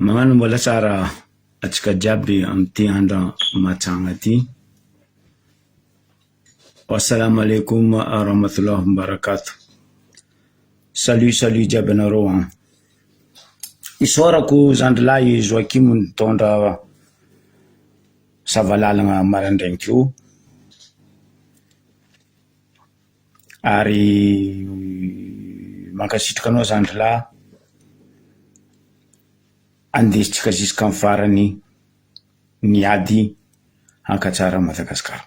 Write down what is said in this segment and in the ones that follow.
Magnano mbola tsara atsika jiaby amty andro matsagna ty. Assalamu alaikum warahmatullahi wabarakatuh. Salut jiaby anareo an. Isaorako zandrilahy Joakim nitondra savalalagna marandraigny teo. Ary mankasitraka anao zandrilahy andesitsika ziska amin'ny farany niady hankatsara Madagasikara.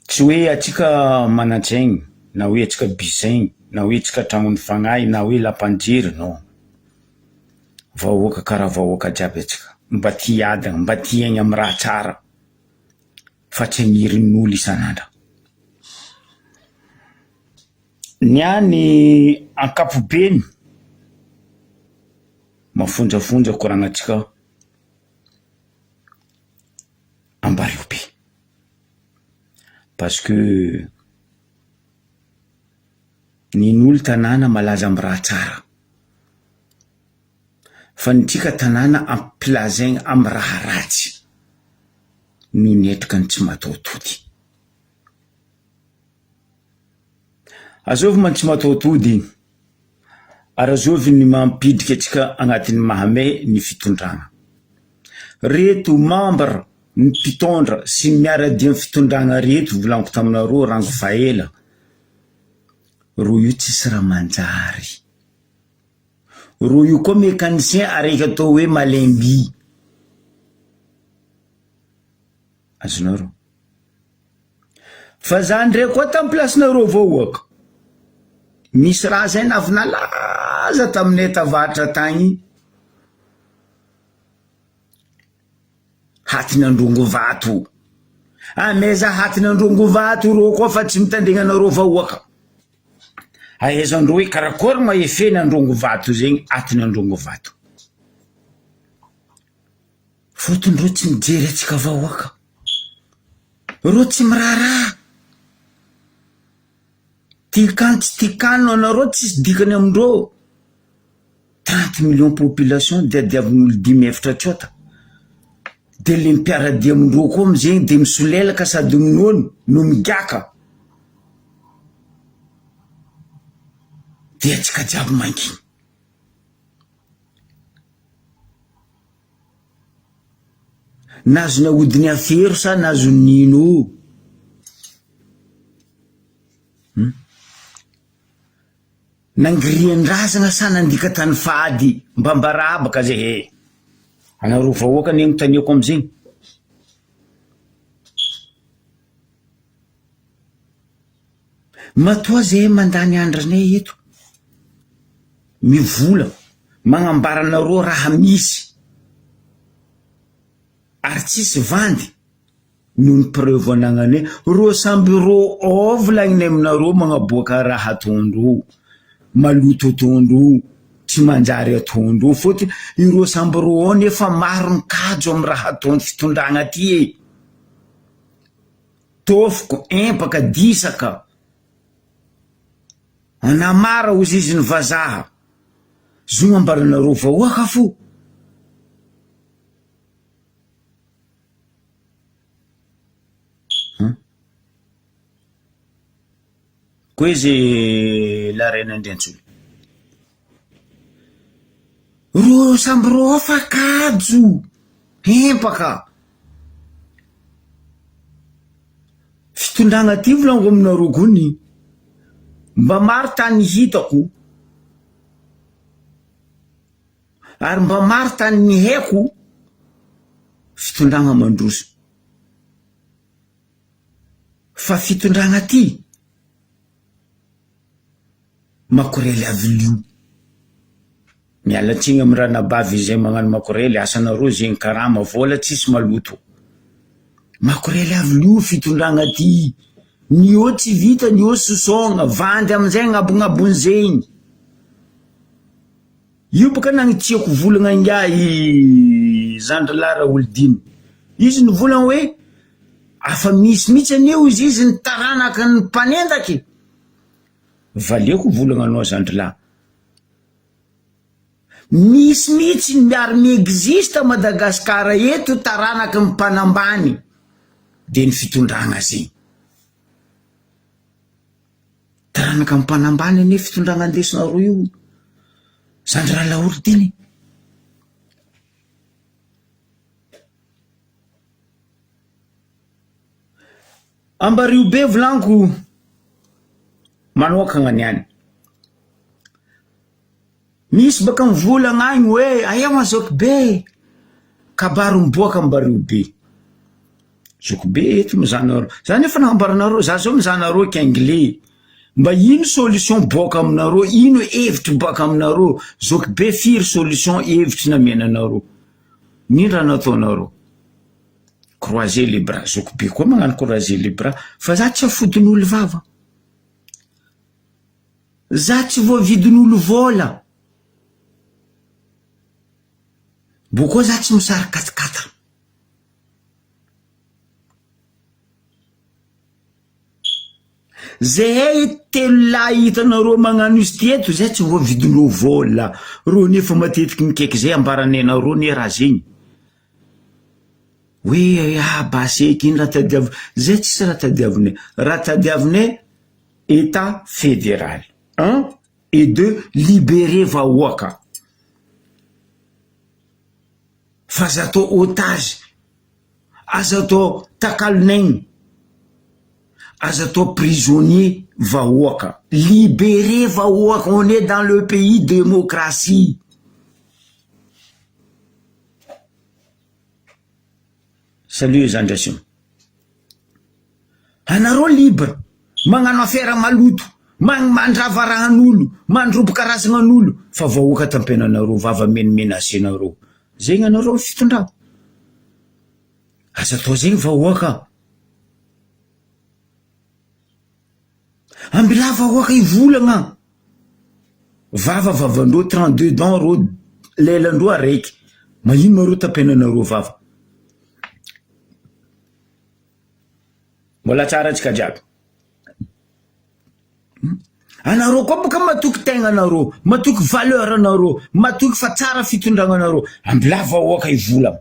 Tsy hoe atsika manantsaigny, na hoe atsika bisaigny, na hoe atsika tragnony fagnahy, na hoe lapanjery, non. Vahoaka karaha vahoaka jiaby atsika. Mba tia hiadana, mba tia haigna amin'ny raha tsara. Fa tsy hagnirin'olo isan'andro. Niany ankapobeny mafondrafondra koragnatsika ambariobe. Parce que nin'olo tanàna malaza amin'ny raha tsara. Fa nitsika tanàna ampilazaigna amin'ny raha ratsy. No netrika ny tsy mataotody. Azovy man tsy mataotody, ary azovy ny mampidrika atsika agnatin'ny mahamay ny fitondragna. Reto membre ny mpitondra sy miaradia amin'ny fitondragna reto volaniko taminareo rango faela. Ro io tsisy raha manjary. Ro io koa mécanicien araiky atao hoe malemby. Azonareo. Fa zany ndray koa tamin'ny placenareo vahoaka. Misy raha zay navy nalaza taminay tavatra tagny. Hatina androngo vato. Meza hatina androngo vato ro koa fa tsy mitandregna anareo vahoaka. Ahaizandreo hoe karakory mahefena androngo vato zegny hatina androngo vato. Fotondreo tsy mijery atsika vahoaka. Reo tsy miraharaha. Tikany tsy tikany anareo tsisy dikany amindreo. 30 millions population diadiavin'olo 5 efatra tsota. De le mpiaradia amindreo koa amizegny de misolelaka sady minono no migaka. De atsika jiaby manginy. Nazo nahodiny afero sa nazo nino. Nangirian-drazana sa nandika tany fady mba mbarabaka zay he. Anareo vahoaka ny agnontaniako amizegny. Matoa zay mandany andranay eto. Mivola magnambaranareo raha misy. Ary tsisy vandy. Noho ny preuve anagnanay. Ro samby ro volagninay aminareo magnaboaka raha ataondreo. Maloto ataondreo. Tsy manjary ataondreo. Fotony ireo samby ro nefa maro ny kajo amin'ny raha ataon'ny fitondragna ty. Tofoko, empaka, disaka. Anamara ozy izy ny vazaha. Zo ambaranareo vahoaka fo. Koa izy la reine Andriantsolo. Ro samby ro fa kajo. Empaka. Fitondragna ty volango aminareo gony. Mba maro tany hitako. Ary mba maro tany ny haiko. Fitondragna mandroso. Fa fitondragna ty makorely avilio. Mialatsigny amin'ny ranabavy zay magnano makorely. Asanareo zegny karama vola tsisy maloto. Makorely avilio fitondragna ty. Ny o tsy vita, ny o sosogna. Vandy amizay gn'abon'abon'zegny. Io baka nagnitsiako volagna ingahy zandrilara olodiny. Izy ny volagna hoe afa misy mitsy anio izy ny taranaka ny mpanendaky. Valiako volagna anao zandrilahy. misy mihitsy miary miexista Madagasikara eto taranaky ny mpanambany de ny fitondragna zay. Taranaka ny mpanambany ane fitondragna andesinareo io zany raha laordiny. Ambario be volanko manokagna niany. Misy baka mivolagna agny hoe aia Zokibe kabaro miboaka Ambario be. Zokibe eto mizanareo. Zany efa nambaranareo, za zao mizanareo k'anglais. Mba ino solution boaka aminareo, ino hevitry boaka aminareo, Zokibe firy solution hevitry namenanareo. Nino raha nataonareo? Croiser les bras. Zokibe koa magnano croiser les bras, fa za tsy afodin'olo vava. Za tsy voavidin'olo vola. Bokoa za tsy misary 4x4. Zay telo lahy hitanareo magnano izy ty eto, zay tsy voavidin'olo vola. Ro nefa matetiky mikaiky zay ambaranenareo ne raha zegny. Oui, baseky iny raha tadiavina. Zay tsy raha tadiavina. Raha tadiavina État fédéral. 1 et 2 libérer vahoaka. Fa aza atao otage, aza atao takalonegny, aza atao prisonnier vahoaka. Libérer vahoaka, on est dans le pays démocratie. Salut les andrasio. Anareo libre, magnano affaire maloto, mandrava rahan'olo, mandrobo karazagnan'olo, fa vahoaka tampenanareo, vava menasenareo. Zegny anareo fitondragna. Aza atao zegny vahoaka. Ambila vahoaka ivolagna. Vavandreo 32 dents ro lelandreo araiky. Maino mareo tampenanareo vava. Mbola tsara antsika jiaby. Anareo koa boka matoky tegnanareo, matoky valeur anareo, matoky fa tsara fitondragnanareo. Ambila vahoaka ivolagna.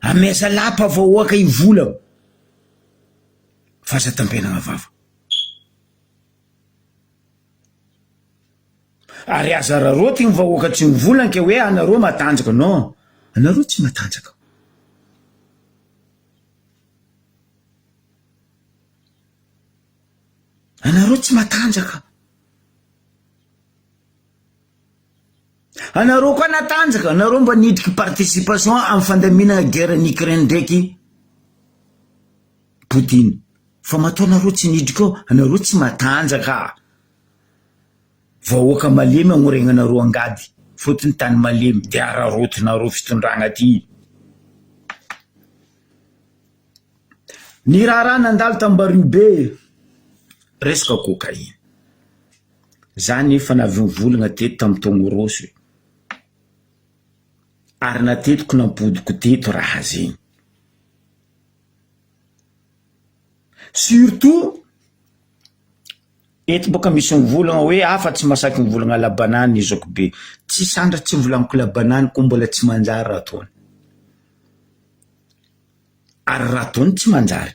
Ameza lapa vahoaka ivolagna. Fa aza tampenagna vava. Ary aza rareo ty vahoaka tsy mivolagna ke hoe anareo matanjaka. Non, anareo tsy matanjaka. Anareo tsy matanjaka. Anareo koa natanjaka, anareo mba nidriky participation amin'ny fandaminana guerre en Ukraine ndraiky Poutine. Fa matoa anareo tsy nidriky ao, anareo tsy matanjaka. Vahoaka malemy agnoregnanareo angady, fotony tany malemy de ararotinareo fitondragna ty. Ny raha nandalo tam'Ambario be resaka cocaïne. Zany efa navimvolagna teto tamy Tongorosy. Ary natetiko nampodiko teto raha zegny. Surtout eto boka misy mivolagna hoe afa tsy masaky mivolagna labanany izako be. Tsy sandra tsy volagniko labanany ko mbola tsy manjary raha tony. Ary raha tony tsy manjary.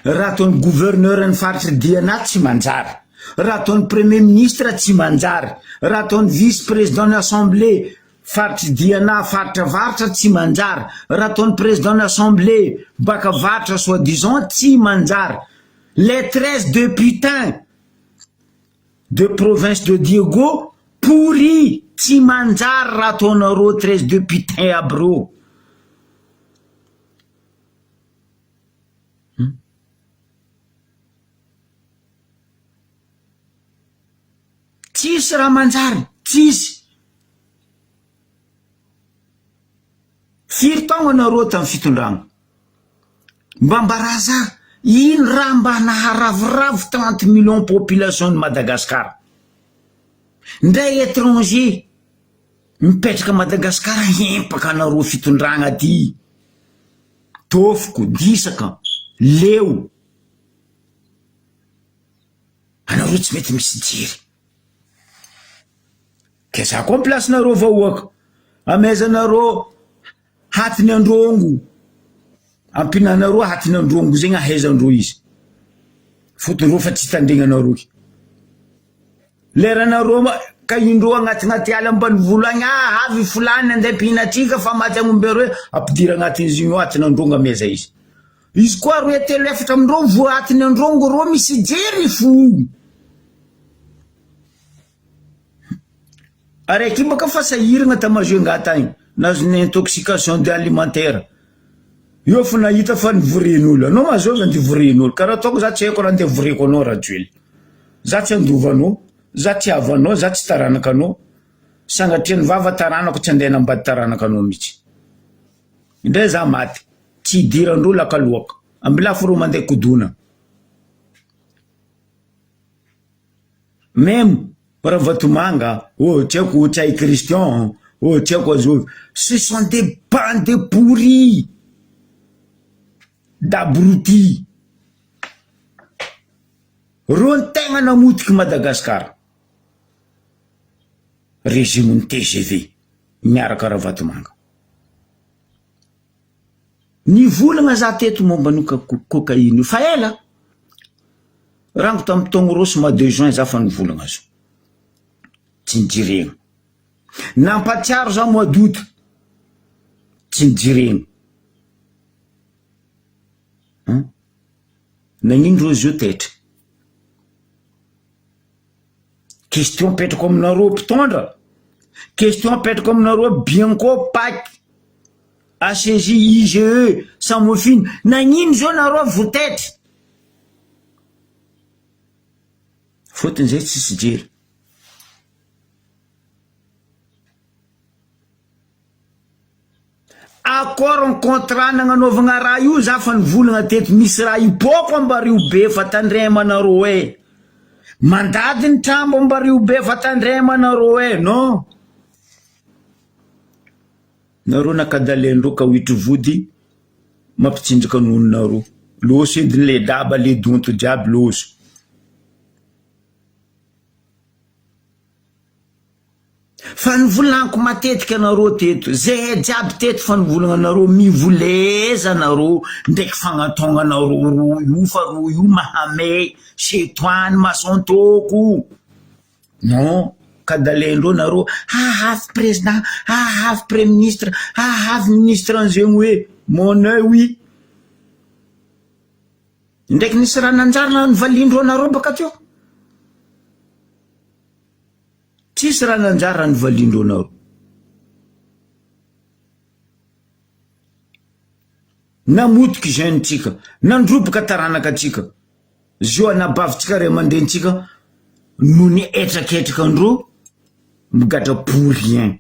Raha tony gouverneur ny faritry Diana tsy manjary. Raha tony premier ministre tsy manjary. Raha tony vice président de l'assemblée faritry Diana faritra varitra tsy manjary. Raha tony président de l'assemblée baka varitra soi-disant tsy manjary. Les 13 députés de province de Diego pourri tsy manjary raha tonareo 13 députés aby reo. Tsisy raha manjary, tsisy. Firy taogna anareo tamy fitondragna. Mba mbaraza, ino raha mba naharavoravo 30 millions population de Madagascar. Ndray étranger mipetraka Madagascar hempaka anareo fitondragna ty. Tofoko, disaka, leo. anareo tsy mety misy jiry ke za koa placenareo vahoaka amezanareo hatiny androngo ampinanareo hatiny androngo zegny ahaizandreo izy fotondreo fa tsy tandregnanareo leranareo ka indreo agnatignaty ala ambany volo agny avy fulany andeha mpihinatrika fa maty agnombereo ampidira agnatin'izy io hatiny androngo ameza izy koa roe telo efatra amindreo vo hatiny androngo ro misy jery fo araiky baka fa sahiragna tamazoenga tagny nazony intoxication de alimentaire io fa nahita fa nivoren'olo anao mazova ndivoren'olo karaha ataoko za tsy haiko raha andeha voreko anao raha joely za tsy andovanao za tsy avanao za tsy taranaka anao sangatria ny vava taranako tsy andeha nambady taranaka anao mihitsy indray za maty tsy idirandreo lakalohaka ambilafo ro mandeha kodona même raha Vatomanga tsy haiko Tsaï Christian tsy haiko azovy ce sont des bandes pourries d'abrutis ro ny tegna namotiky Madagasikara régime ny TGV miaraka raha Vatomanga nivolagna za teto momba ny cocaïne fa ela rango tamin'ny taogno rosy mois de juin za fa nivolagna zo tsy nijiregna nampatsiaro za mois d'août tsy nijiregna nagnindreo izy io tetra question petrako aminareo mpitondra question petrako aminareo Bianco Pac ACJ IGE Samofine nagnino zao nareo votetra fotony zay tsisy jery accord en contrat nagnanaovagna raha io za fa nivolagna teto misy raha ipoko ambario be fa tandremanareo mandady ny trambo ambario be fa tandremanareo non nareo nakadalendreo ka huitry vody mampitsindraka nononareo loso ediny le daba le donto jiaby loso fa nivolaniko matetika anareo teto zay jiaby teto fa nivolagna anareo mivoleza nareo ndraiky fagnatognanareo ro io fa ro io mahame setoany masantoko non kadalendreo nareo hahavy président hahavy premier ministre hahavy ministre anzegny hoe mon œil oui ndraiky nisy raha nanjara nivalindreo nareo baka teo tsisy raha nanjara nivalindreo nareo namotiky jeunetsika nandroboka taranaka atsika zio anabavitsika ray aman-drentsika no ny etraketrikandreo migatra pour rien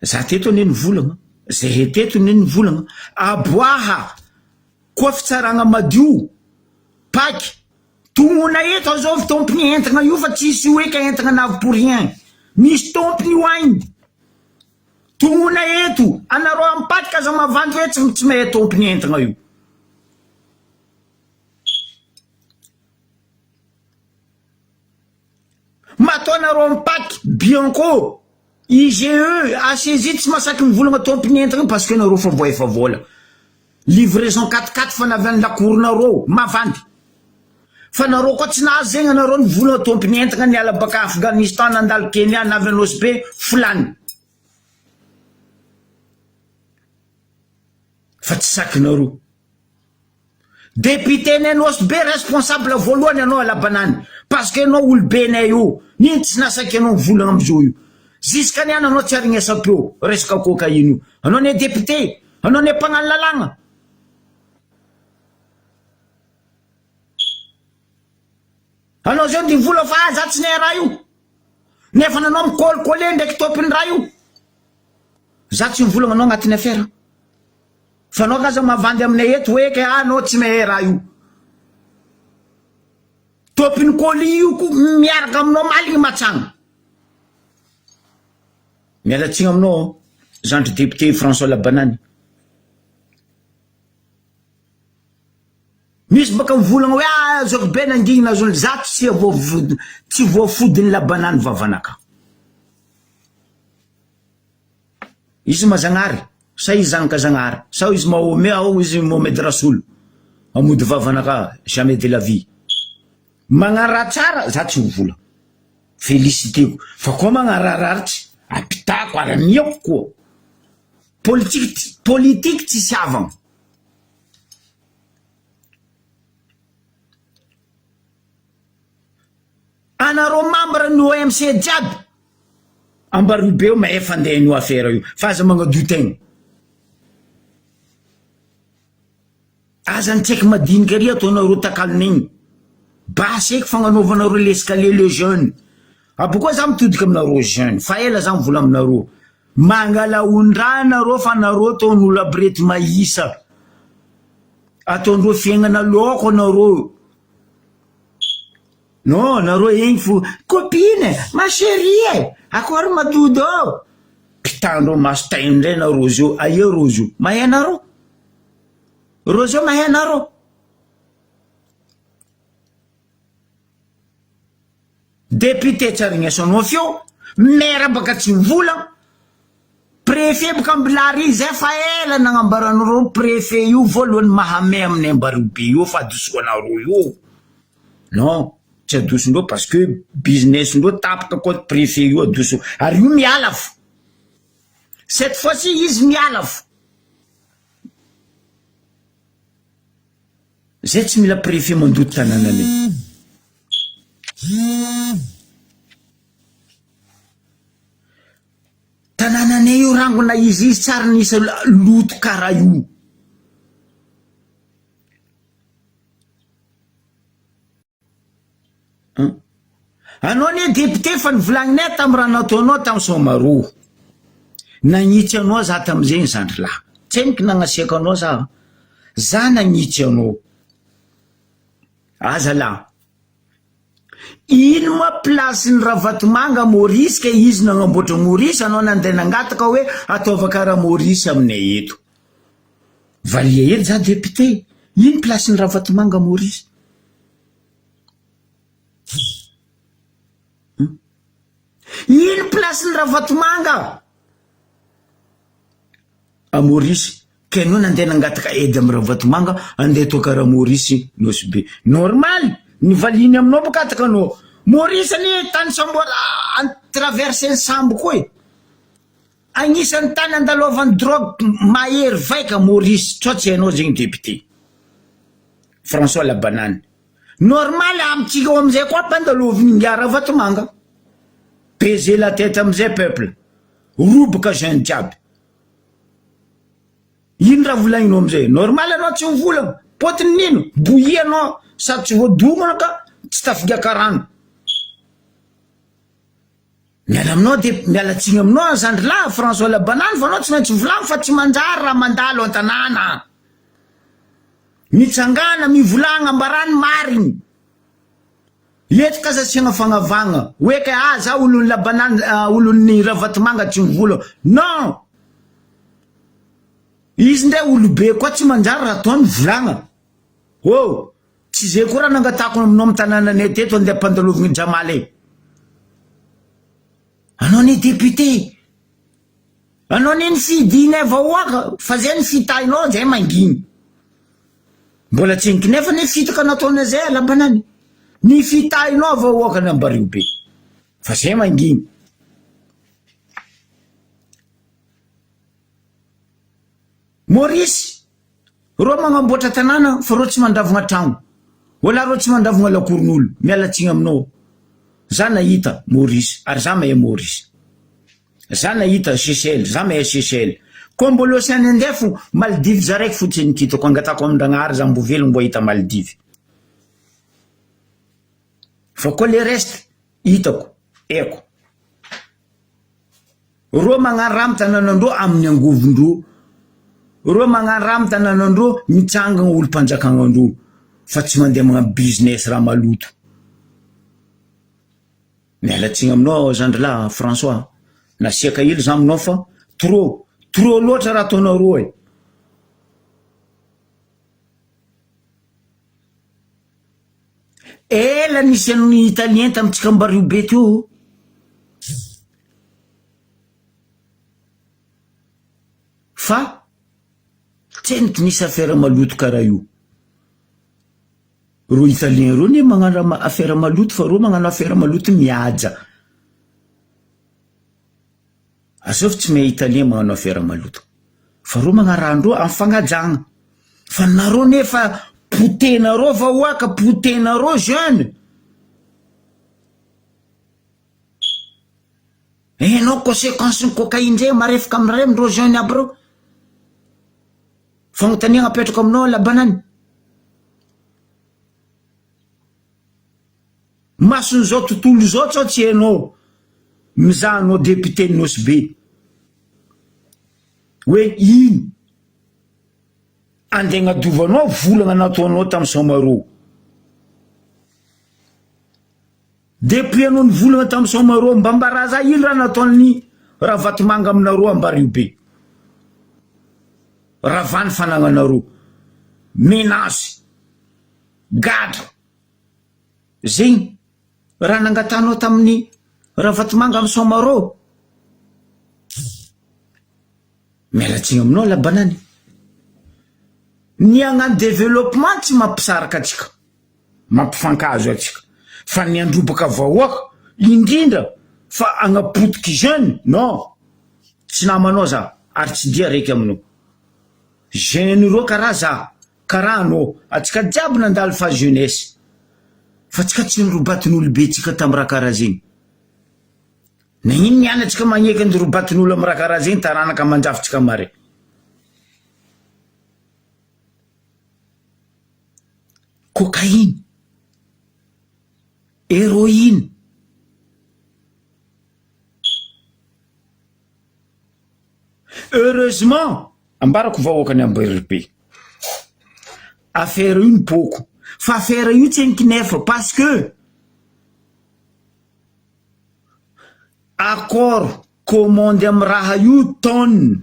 za teto ane nivolagna zay teto ane nivolagna aboaha koa fitsaragna madio paky tongona eto zao fi tompony entagna io fa tsisy hoe ka entagna navy pour rien misy tompony hoagny tongona eto anareo ampaty ka za mavandy hoe tsy mahay tompony entagna io matao anareo ampaty Bianco IGE ACJ tsy masaky mivolagna tompony entagna parce que nareo fa voa efa vola livraison 4x4 fa naviany lakoronareo mavandy fa nareo koa tsy nahazo zegny anareo nivolagna tompony entagna niala baka Afghanistan nandalo Kenya navy anosy be fulany fa tsy sakinareo député nanosy be responsable voalohany anao alabanany parce que anao olobenay io niny tsy nasaky anao mivolagna amizao io jusqu'à niany anao tsy arignesa-peo resaka cocaïne io anao ne député anao ne mpagnano lalagna anao zao ndivola fa za tsy ne raha io nefa nanao mikolokole ndraiky topiny raha io za tsy mivolagna anao agnatin'ny affaire fa anao kaza mavandy aminay eto hoe ke anao tsy mahay raha io topiny koli io ko miaraka aminao maligny matsagna mialatsigny aminao zandry député François Labanany misy baka mivolagna hoe zako be nangigna zony zato tsy voafodiny labanany vavanaka. Izy mazagnary sa izy zanaka zagnary sa izy mahome ao izy Mohamed Rassoul amody vavanaka jamais de la vie. Magnara tsara za tsy mivola féliciteko fa koa magnarararitry apitako araniako koa politique tsy siavagna. Anareo membre ny OMC jiaby Ambarobe io maefa andeha io affaire io fa aza magnadio tegna. Aza nitseky madinika ry ataonareo takalon'igny basy eky fagnanaovanareo l'escalier le jeune. Abokoa za mitodika aminareo jeune fa ela za mivola aminareo mangala ondraha nareo fa nareo ataon'olo abrety mahisa ataondreo fiaignana loko anareo. Non, nareo igny fo copine ma chérie akory madodo pitandreo maso tainy ndray na Rozo. Aia Rozo mahay anareo? Rozo mahay anareo? Député tsarignesanao fio maire baka tsy mivola préfet baka ambilary zay fa ela nagnambaranareo préfet io voalohany mahamay amin'ny Ambarobe io fa adosoanareo io. Non, tsy adosondreo parce que business ndreo tapaka koa préfet io adoso ary io miala fo. Cette fois-ci izy miala fo. Zay tsy mila préfet mandoto tanànanay. Tanànanay io rangona izy tsara nisa loto karaha io. Anao ne député fa nivolagninay tamin'ny raha nataonao tamin'ny Somaroa. Nagnitsy anao za tamin'izay zandry lahy. Tsy hainiko nagnasiaka anao za nagnitsy anao. Aza lahy. Ino ma place ny Ravatomanga Maurice ke izy nagnamboatra Maurice anao nandeha nangataka hoe ataova karaha Maurice aminay eto. Valia eto za député. Ino place ny Ravatomanga Maurice? Ino place ny Ravatomanga a Maurice ke anao nandeha nangataka edy amin'ny Ravatomanga andeha atao karaha Maurice Nosbe. Normal ny valiny aminao bokataka anao. Maurice ni tany sambola traverse ny sambo koa e. Agnisan'ny tany andalovan'ny drogue mahery vaika Maurice tsotsy anao zegny député François Labanane. Normal amitsika amizay koa pandaloviny ngia Ravatomanga. Baiser la tête amizay peuple. Roboka jeune jiaby. Ino raha volagninao amizay? Normal anao tsy mivolagna. Potiny nino? Bouillie anao sady tsy voadogana ka tsy tafigaka rano. Miala aminao mialatsiny aminao zandry lahy François Labanane fa anao tsy maintsy volagna fa tsy manjary raha mandalo an-tanàna. Mitsangana mivolagna ambarany mariny. Eto kasasiagna fagnavagna hoe ka za olon'ny Labanane olon'ny Ravatomanga tsy mivola. Non. Izy ndray olobe koa tsy manjary raha ataony volagna. Oh, tsy zay koa raha nangatako aminao amin'ny tanànanay teto andeha pandalovigny Jamale. Anao ni député. Anao ni fidinay vahoaka fa zay ny fitahinao zay manginy. Mbola tsy nefa ny fitaka nataonay zay Labanane. Ny fitahinao vahoaka ny Ambarobe. Fa zay manginy. Maurice, ro magnamboatra tanàna fa ro tsy mandravagna tragno. Wala ro tsy mandravagna lakoron'olo. Mialatsiny aminao. Za nahita Maurice, ary za mahay Maurice. Za nahita Seychelles, za mahay Seychelles. Koa mbola Océan Indien Maldives za raiky fotsiny nikitako angatako amin-dragnahary za mbo velogno mbo hita Maldives. Fa koa le reste hitako, eko. Ro magnano raha tanànandreo amin'ny angovondreo. Ro magnano raha tanànandreo mitsangana olo mpanjakagnandreo fa tsy mandeha magnano business raha maloto. Mialatsiny aminao zandry lahy François. Nasiaka ilo za aminao fa trop loatra raha ataonareo e. ela nisy an'ny italien tamitsika ambario be teo fa tseniko nisy affaire maloto karaha io ro italien ro ne magnano affaire maloto fa ro magnano affaire maloto miaja azao tsy me italien magnano affaire maloto fa ro magnarandro amin'ny fagnajagna fa nareo nefa potenareo va oaka potenareo jeune enao conséquence ny cocaïne zay marefaka amindreo jeune aby reo fagnontaniagna apetraka aminao labanany mason'izao tontolo zao tsao tsy hainao mizahanao député ny nosy be hoe ino andeha gnadovanao volagna nataonao tamin'ny Somaro depuis anao ny volagna tamin'ny Somaro mba mbaraza ino raha nataony raha vatomanga aminareo ambario be ravany fanagnanareo menace gadra zegny raha nangatanao tamin'ny raha vatomanga amin'ny Somaro mialatsigny aminao labanany ny agnano développement tsy mampisaraka atsika mampifankazo atsika fa ny androbaka vahoaka indrindra fa agnapotiky jeune non tsy namanao za ary tsy dia raiky aminao jeune ro karaha za karaha anao atsika jiaby nandalo fa jeunesse fa tsika tsy nirobatin'olo be tsika tamin'ny raha karaha zegny na ino niany atsika magneky androbatin'olo amin'ny raha karaha zegny taranaka manjafitsika mare cocaïne héroïne heureusement ambarako vahoakany ambarirbe affaire io ny poko fa affaire io tsy nikinefa parce que accord commande amin'ny raha io tonne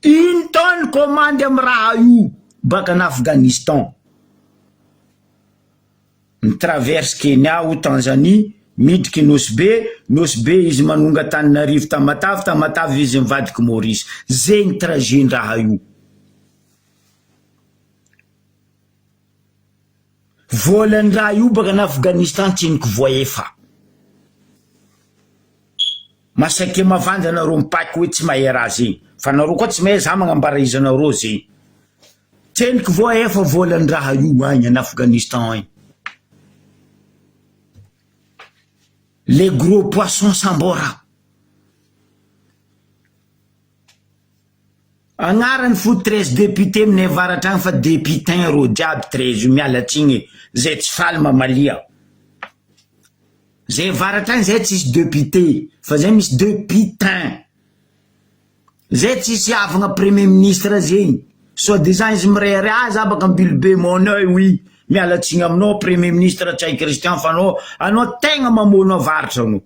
une tonne commande amin'ny raha io baka an'Afghanistan traverse Kenya ou Tanzanie midriky nosy be izy manonga Tananarivo tamatavy izy mivadiky Maurice zegny trajet raha io volan'ny raha io baka an'Afghanistan tsiniky voefa masaky mavanda nareo mipaky hoe tsy mahay raha zegny fa nareo koa tsy mahay za magnambara izy anareo zegny tsiniky voefa volan'ny raha io agny an'Afghanistan agny les gros poissons Sambora agnarany fo 13 député amin'ny avaratra agny fa députain ro jiaby 13 mialatsigny zay tsy faly mamalia zay avaratra agny zay tsisy député fa zay misy députain zay tsisy avagna premier ministre zegny soi-disant izy mirery azy abaka ambilobe mon œil oui mialatsigny aminao premier ministre tsay Christian fa anao tegna mamono avaratra anao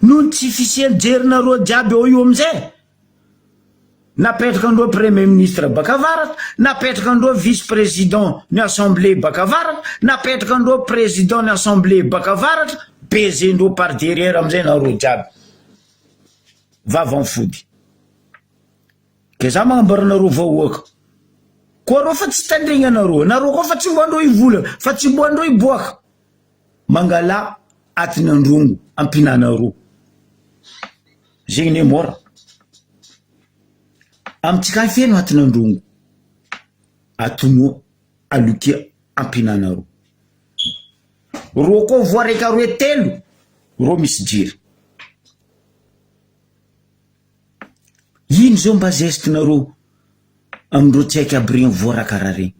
noho tsy fisiany jerinareo jiaby eo io amizay napetraka andreo premier ministre baka avaratra napetraka andreo vice président ny assemblée baka avaratra napetraka andreo président ny assemblée baka avaratra bezendreo par derrière amizay nareo jiaby vavanfody ke za magnambaranareo vahoaka koa reo fa tsy tandrigna nareo koa fa tsy mbo andreo ivola fa tsy mbo andreo iboaka mangala atiny androngo ampinanareo zegny ne mora amitsika feno atiny androngo atono alokia ampinanareo ro koa voaraika roe telo ro misy jiry ino zao mba gestinareo amindreo tsy haika aby regny voara karaha regny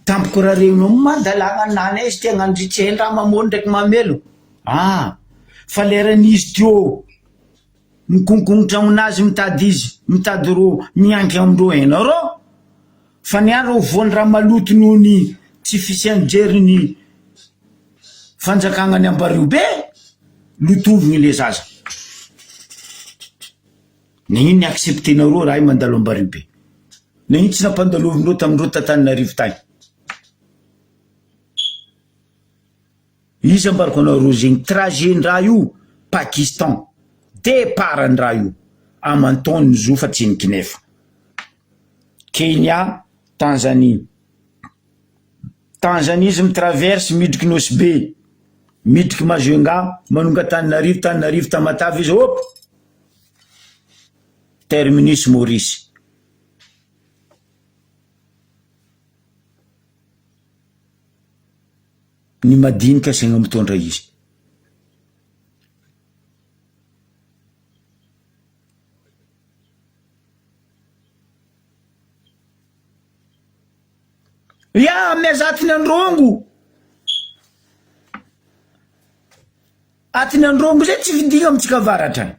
tampoko raha regninao madalagna nany izy tia gnandritsy hain-draha mamono ndraiky mamelo fa leran'izy teo mikonkongotra aminazy mitady izy mitady ro mianky amindreo hainareo fa niandro voany raha maloto noho ny tsy fisiany jeriny fanjakagna ny ambario be lotovigny le zaza Ninginy acceptenareo raha mandalo ambaribe. Ninginy tsy nampandalovindreo tamindreo Tananarivo tany. Izy ambarako anareo zegny trajet-ndraha io Pakistan départ-ndraha io amantaony zo fa tsy nikinefa. Kenya, Tanzanie. Tanzanie izy mitraverse midriky Nosy Be, midriky Majunga, manonga Tananarivo, Tananarivo Tamatave izy hop terminus Maurice. Ny madinika segna mitondra izy. Ya miazatiny androngo. Atiny androngo zay tsy vidigna amitsika avaratra.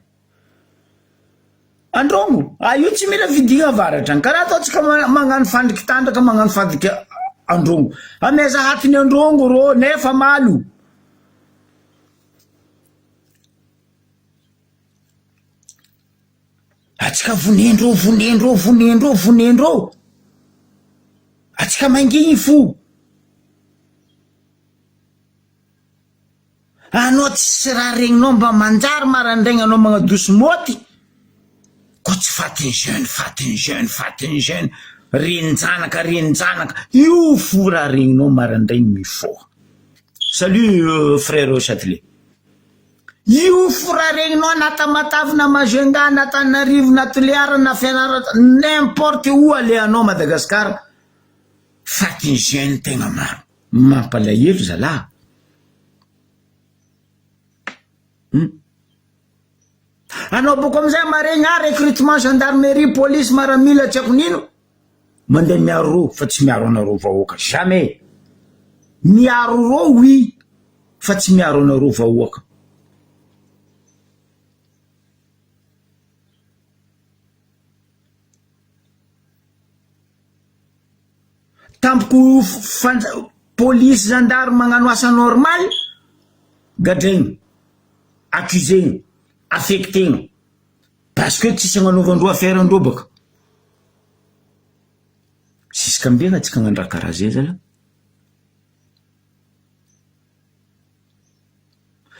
Androngo, io tsy mila vidigna avaratra. Karaha ataotsika magnano fandriky tandraka, magnano fandriky androngo. Ameza hatiny androngo ro nefa malo. Atsika vonendro. Atsika mangigny fo. Anao tsy raha regninao mba manjary marandraigna anao magnadoso moty. Ko tsy fatiny jeune. Renjanaka. Io fo raha regninao marandraigny mifoha. Salut frère Châtelet. Io fo raha regninao na Tamatave na Majunga na Tananarivo na Toliara na Fianarantsoa n'importe où aleanao Madagasikara. Fatiny jeune tegna maro. Mampalahelo zalahy. Anao boko amizay maregny recrutement gendarmerie police maramila tsy ako nino mandeha miaro ro fa tsy miaro anareo vahoaka jamais. Miaro ro oui fa tsy miaro anareo vahoaka. Tampoko police gendarme magnano asa normal gadregny accusé affecté parce que tsisy agnanovandreo affaire andreo baka. Siska mbena tsika agnano raha karaha zay zala.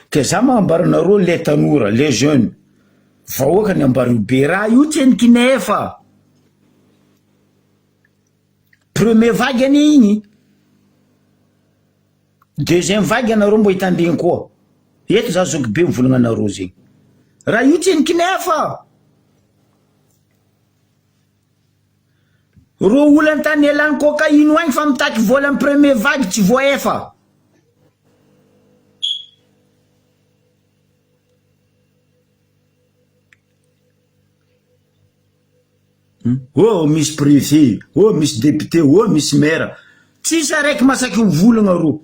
Ke za magnambara anareo le tanora le jeune vahoaka ny ambara io be raha io tsy nikinefa. Premier vague any igny, deuxième vague anareo mbo hitandregny koa. Eto za zoky be mivolagna anareo zegny. Raha io tsy nikinefa. Ro olo antany elany cocaïne agny fa mitaky vola amin'ny premier vague tsy voaefa. Oh misy préfet, oh misy député, oh misy maire. Tsisy araiky masaky mivolagna ro.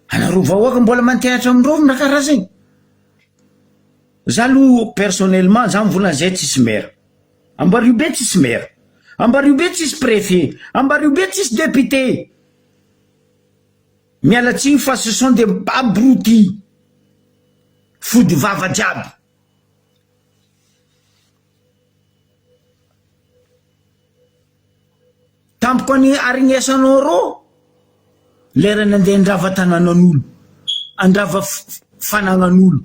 Anareo vahoaka mbola mantehatra amindreo na karaha zegny. Za aloha personnellement za mivolagna zay tsisy maire. Ambaribe tsisy maire. Ambaribe tsisy préfet. Ambaribe tsisy député. Mialatsiny fa ce sont des abrutis. Fody vava jiaby. Tampoko any arignesanao ro lera nandeha andrava tananan'olo, andrava fanagnan'olo.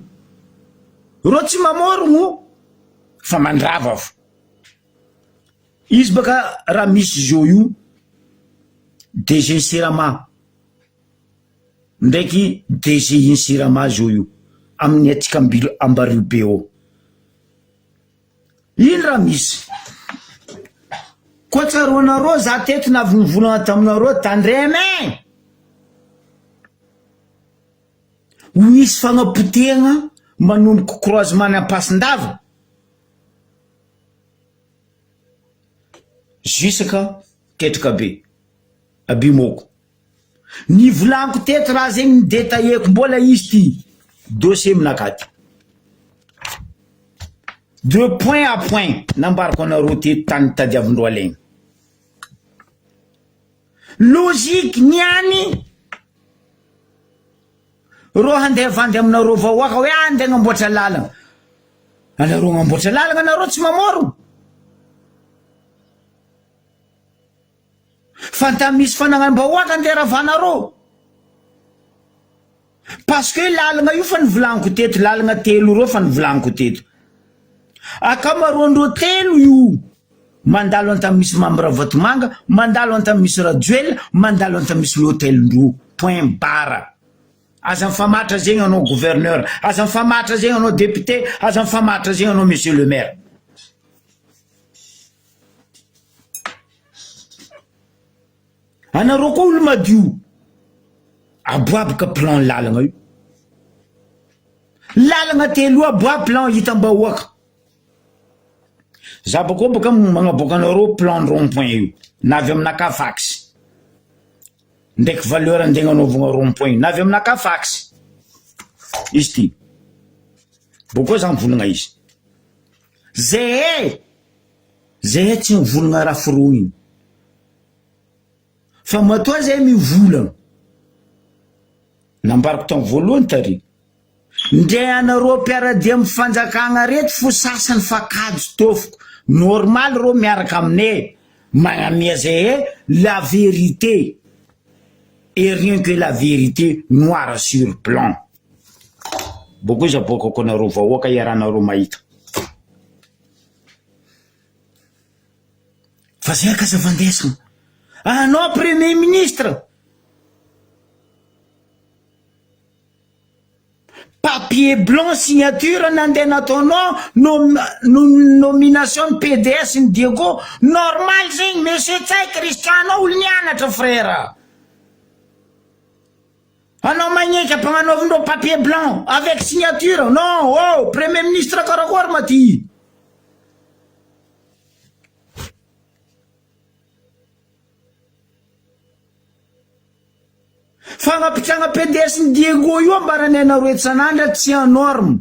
Ro tsy mamorogno fa mandrava fo. Izy baka raha misy zao io DG Sirama ndraiky DG Insirama zao io amin'ny atsika Ambaribe eo. Ino raha misy? Koa tsaroanareo za teto navonivolagna taminareo tandreme. Misy fagnapotegna manomboky croisement Ampasin-dava. Jusaka ketraka be abimoko. Nivolaniko teto raha zegny détailleko mbola izy ty dossier minakaty. De point à point nambarako anareo teto tany tadiavindreo alegny. Logique niany ro handeha vandy aminareo vahoaka hoe andeha agnamboatra lalagna. anareo agnamboatra lalagna anareo tsy mamoro fa misy fanagnam-bahoaka anderavanareo parce que lalagna io fa nivolaniko teto lalagna telo reo fa nivolaniko teto akamaroandreo telo io mandalo anta misy Mambra Vatomanga mandalo anta misy Rajoel mandalo anta misy l'hôtel-ndreo point barre aza mifamatra zegny anao gouverneur aza mifamatra zegny anao député aza mifamatra zegny anao monsieur le maire anareo koa olo madio aboabaka plan lalagna io lalagna telo aboa plan hitam-bahoaka za bako baka magnaboaka anareo plan rond-point io navy aminaka fax ndraiky valeur andegna anaovagna rond-point navy aminaka fax izy ty boko za mivolagna izy zay tsy mivolagna raha foro igny fa matoa zay mivolagna nambarako tao voalohany tary ndre anareo mpiaradia mifanjakagna reto fo sasany fa kajo tofoko normal reo miaraka aminay magnamia zay la vérité et rien que la vérité noir sur blanc boko izy aboakako anareo vahoaka iaranareo mahita fa zay ka zavandesina anao premier ministre papier blanc signature nandeha nataonao nomination PDS ny Diego normal zegny monsieur Tsay Christian olo nianatra frère anao magneky ampagnanaovindreo papier blanc avec signature non oh premier ministre karakory maty fagnapitragna PDS ny Diego io ambarany anareo etsanandra tsy en norme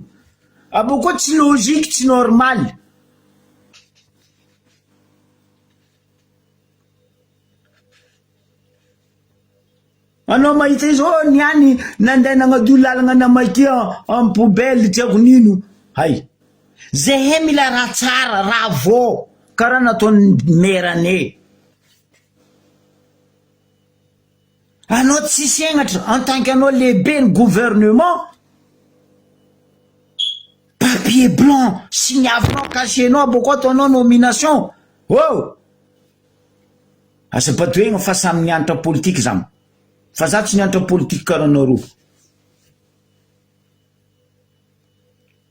aboko tsy logique tsy normal anao mahita izy oh niany nandeha nagnadio lalagna namaky en poubelle tiako nino hay zay mila raha tsara raha vao karaha nataony merane anao tsy segnatra en tant qu'anao lehibe ny gouvernement papier blanc signavinao cachetinao boko ataonao nomination oh asa batoegna fa samy nianatra politique zany fa za tsy nianatra politique karaha anareo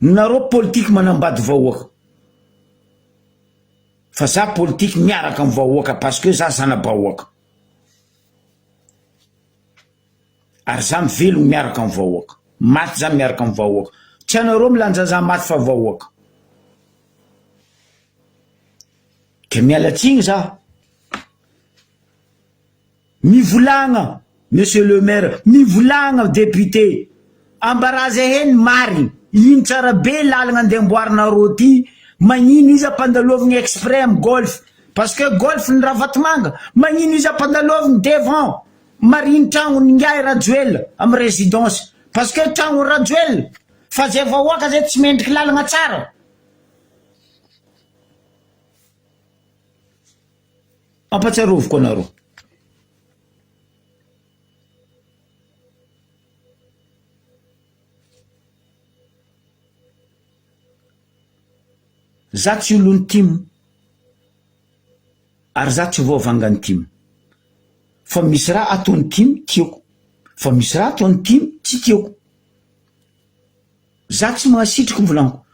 nareo politique manambady vahoaka fa za politique miaraka amin'ny vahoaka parce que za zana-bahoaka ary za mivelogno miaraka amin'ny vahoaka maty za miaraka amin'ny vahoaka tsy anareo milanja za maty fa vahoaka ke mialatsigny za mivolagna monsieur le maire mivolagna député ambaraza heny marigny ino tsara be lalagna andeha amboarinareo ty magnino izy ampandalovigny exprès amy golf parce que golf ny Ravatomanga magnino izy ampandalovigny devant mariny tragno ningay Rajoel amy résidence parce que tragno Rajoel fa zay vahoaka zay tsy mendriky lalagna tsara ampatsiaroviko anareo za tsy olony timo ary za tsy vaovangany timo fa misy raha ataony timo tiako fa misy raha ataony timo tsy tiako za tsy mahasitriky mivolaniko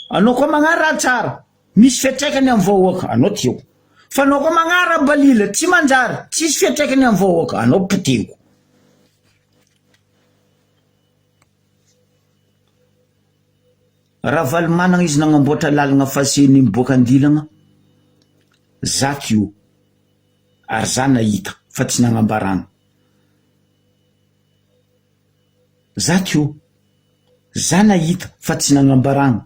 anao koa magnara raha tsara misy fiatraikany amy vahoaka anao tiako fa anao koa magnara balila tsy manjary tsisy fiatraikany amy vahoaka anao poteko raha valy managna izy nagnamboatra lalagna faseny miboaka andilagna za tio ary za nahita fa tsy nagnambarana za tio za nahita fa tsy nagnambarana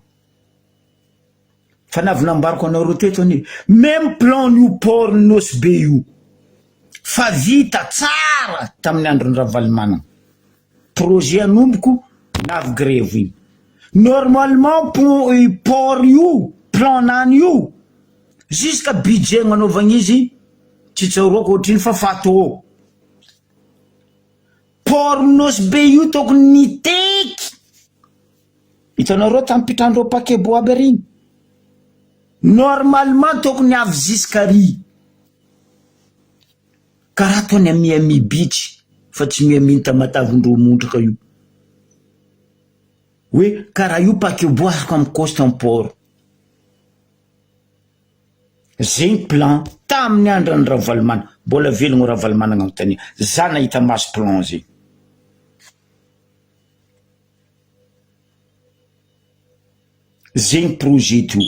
fa navinambarako anareo teto ani même plan n'io port nosy be io fa vita tsara tamin'ny androny raha valy managna projet anomboko navy grève igny Normalement port io plan-nany io jusqu'à budget gnanaovagna izy tsy tsaroko ohatriny fa fato port Nosy be io tokony niteky hitanareo tampitandro pakebo aby regny normalement tokony avy jusqu'à ry karaha tony ami bitch fa tsy miaminy tamatavindro montraka io hoe karaha io pakebo afaka amy coste en port zegny plan tamin'ny andran'ny Ravalomana mbola velogno Ravalomana agnontany za nahita maso plan zegny zegny projet io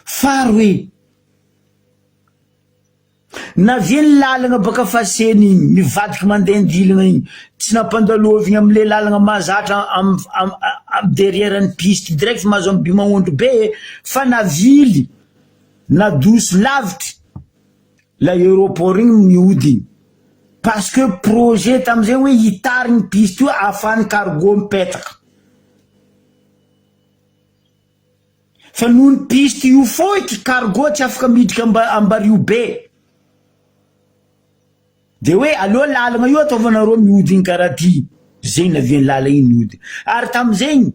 fary hoe na vieny lalagna baka faseny igny mivadiky mandeha andilagna igny tsy nampandalovigny am'le lalagna mahazatra am derrière ny piste direct mahazo amy Bimahondro be fa navily na doso lavitry l'aéroport igny miodigny parce que projet tam'zay hoe hitarigny piste io afahany cargo mipetaka fa nohony piste io foiky cargo tsy afaka midriky ambario be de hoe aloha lalagna io ataovanareo miodigny karaha ty zegny naviany lala igny miodigny ary tam'zegny